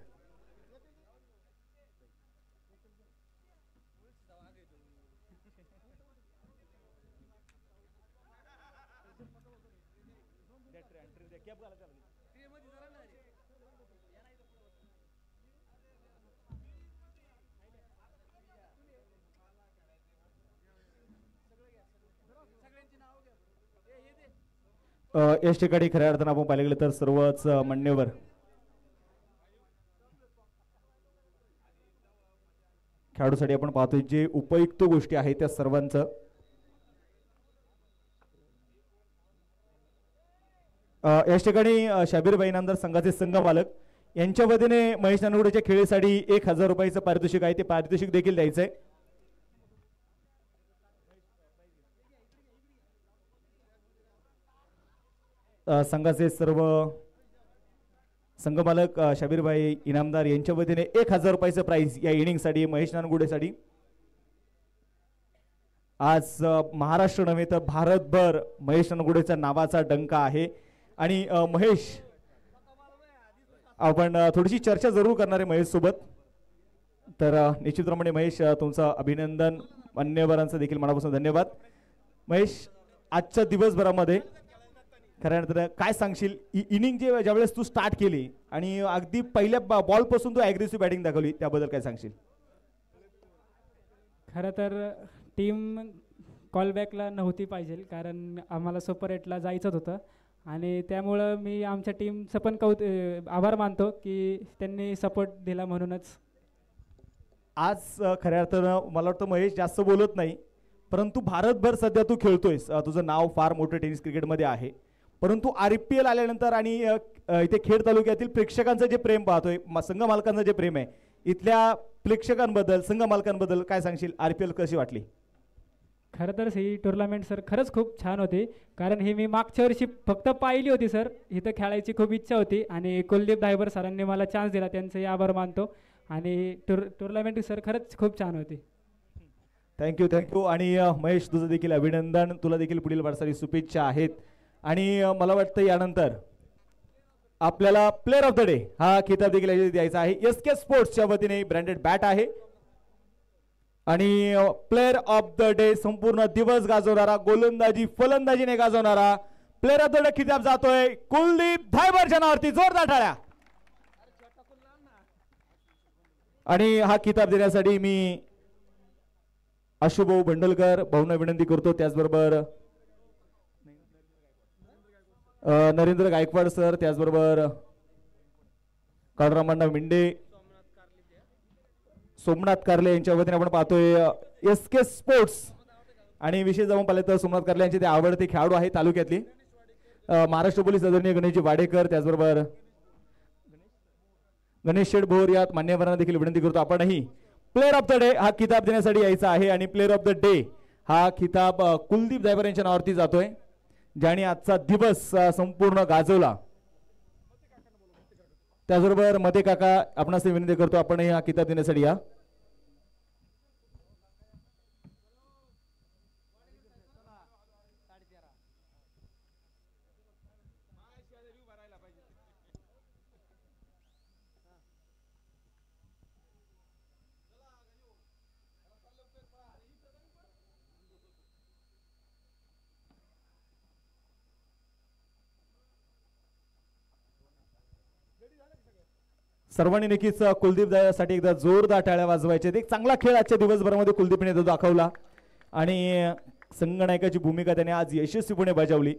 याच ठिकाणी खऱ्या अर्थानं आपण पाहिलं गेलं तर सर्वच मान्यवर खेळाडूसाठी आपण पाहतोय जे उपयुक्त गोष्टी आहेत त्या सर्वांचं याच ठिकाणी शाबीरबाई नामदार संघाचे संघ मालक यांच्या वतीने महेश नानवडेच्या खेळीसाठी 1000 रुपयाचं पारितोषिक आहे ते पारितोषिक देखील द्यायचंय. संघाचे सर्व संघमालक शाबीरबाई इनामदार यांच्या वतीने 1000 रुपयाचं प्राइज या इनिंगसाठी महेश नानगुडेसाठी. आज महाराष्ट्र नव्हे तर भारतभर महेश नानगुडेच्या नावाचा डंका आहे आणि महेश आपण थोडीशी चर्चा जरूर करणार आहे महेश सोबत. तर निश्चितप्रमाणे महेश तुमचं अभिनंदन, मान्यवरांचं देखील मनापासून धन्यवाद. महेश आजच्या दिवसभरामध्ये खऱ्या अर्थानं काय सांगशील, इनिंग ज्यावेळेस तू स्टार्ट केली आणि अगदी पहिल्या बॉलपासून तू ॲग्रेसिव्ह बॅटिंग दाखवली त्याबद्दल काय सांगशील? खरं तर टीम कॉलबॅकला नव्हती पाहिजे कारण आम्हाला सुपर 8ला जायचंच होतं आणि त्यामुळं मी आमच्या टीमचं पण आभार मानतो की त्यांनी सपोर्ट दिला म्हणूनच. आज खऱ्या अर्थानं मला वाटतं महेश जास्त बोलत नाही परंतु भारतभर सध्या तू खेळतोयस, तुझं नाव फार मोठं टेनिस क्रिकेटमध्ये आहे. परंतु RPL आल्यानंतर आणि इथे खेड तालुक्यातील प्रेक्षकांचं जे प्रेम पाहतोय, संघ मालकांचं जे प्रेम आहे, इथल्या प्रेक्षकांबद्दल संघ मालकांबद्दल काय सांगशील? RPL कशी वाटली? खरं तर ही टुर्नामेंट सर खरंच खूप छान होती कारण ही मी मागच्या वर्षी फक्त पाहिली होती सर. इथं खेळायची खूप इच्छा होती आणि कुलदीप धायबर सरांनी मला चान्स दिला, त्यांचंही आभार मानतो. आणि टुर्नामेंट सर खरंच खूप छान होती. थँक्यू. आणि महेश तुझं देखील अभिनंदन, तुला देखील पुढील वाटचाली शुभेच्छा आहेत. आणि मला वाटतं यानंतर आपल्याला प्लेअर ऑफ द डे हा खिताब देखील द्यायचा आहे. SK स्पोर्ट्सच्या वतीने ब्रँडेड बॅट आहे आणि प्लेअर ऑफ द डे संपूर्ण दिवस गाजवणारा, गोलंदाजी फलंदाजीने गाजवणारा प्लेअर ऑफ द डे खिताब जातोय कुलदीप धायबरच्या नावावरती. जोरदार टाळ्या. आणि हा खिताब देण्यासाठी मी आशुभाऊ भंडलकर भाऊंना विनंती करतो, त्याचबरोबर नरेंद्र गायकवाड सर, त्याचबरोबर काळरामण्णा मिंडे, सोमनाथ कारले यांच्या वतीने आपण पाहतोय SK स्पोर्ट्स. आणि विशेष जाऊन पाहिले तर सोमनाथ कारले यांचे ते आवडते खेळाडू आहे तालुक्यातली. महाराष्ट्र पोलीस आदरणीय गणेशजी वाडेकर, त्याचबरोबर गणेश शेठ भोर या मान्यवरांना देखील विनंती करतो आपणही प्लेअर ऑफ द डे हा खिताब देण्यासाठी यायचा आहे. आणि प्लेअर ऑफ द डे हा खिताब कुलदीप धायबर यांच्या नावावरती जातोय ज्याने आजचा दिवस संपूर्ण गाजवला. त्याचबरोबर मते काका आपणास विनंती करतो आपणही हा किताब देण्यासाठी या. सर्वांनी नक्कीच कुलदीप साठी एकदा जोरदार टाळ्या वाजवायच्या. एक चांगला खेळ आजच्या दिवसभरामध्ये कुलदीपने दाखवला आणि संघनायकाची भूमिका त्याने आज यशस्वीपणे बजावली.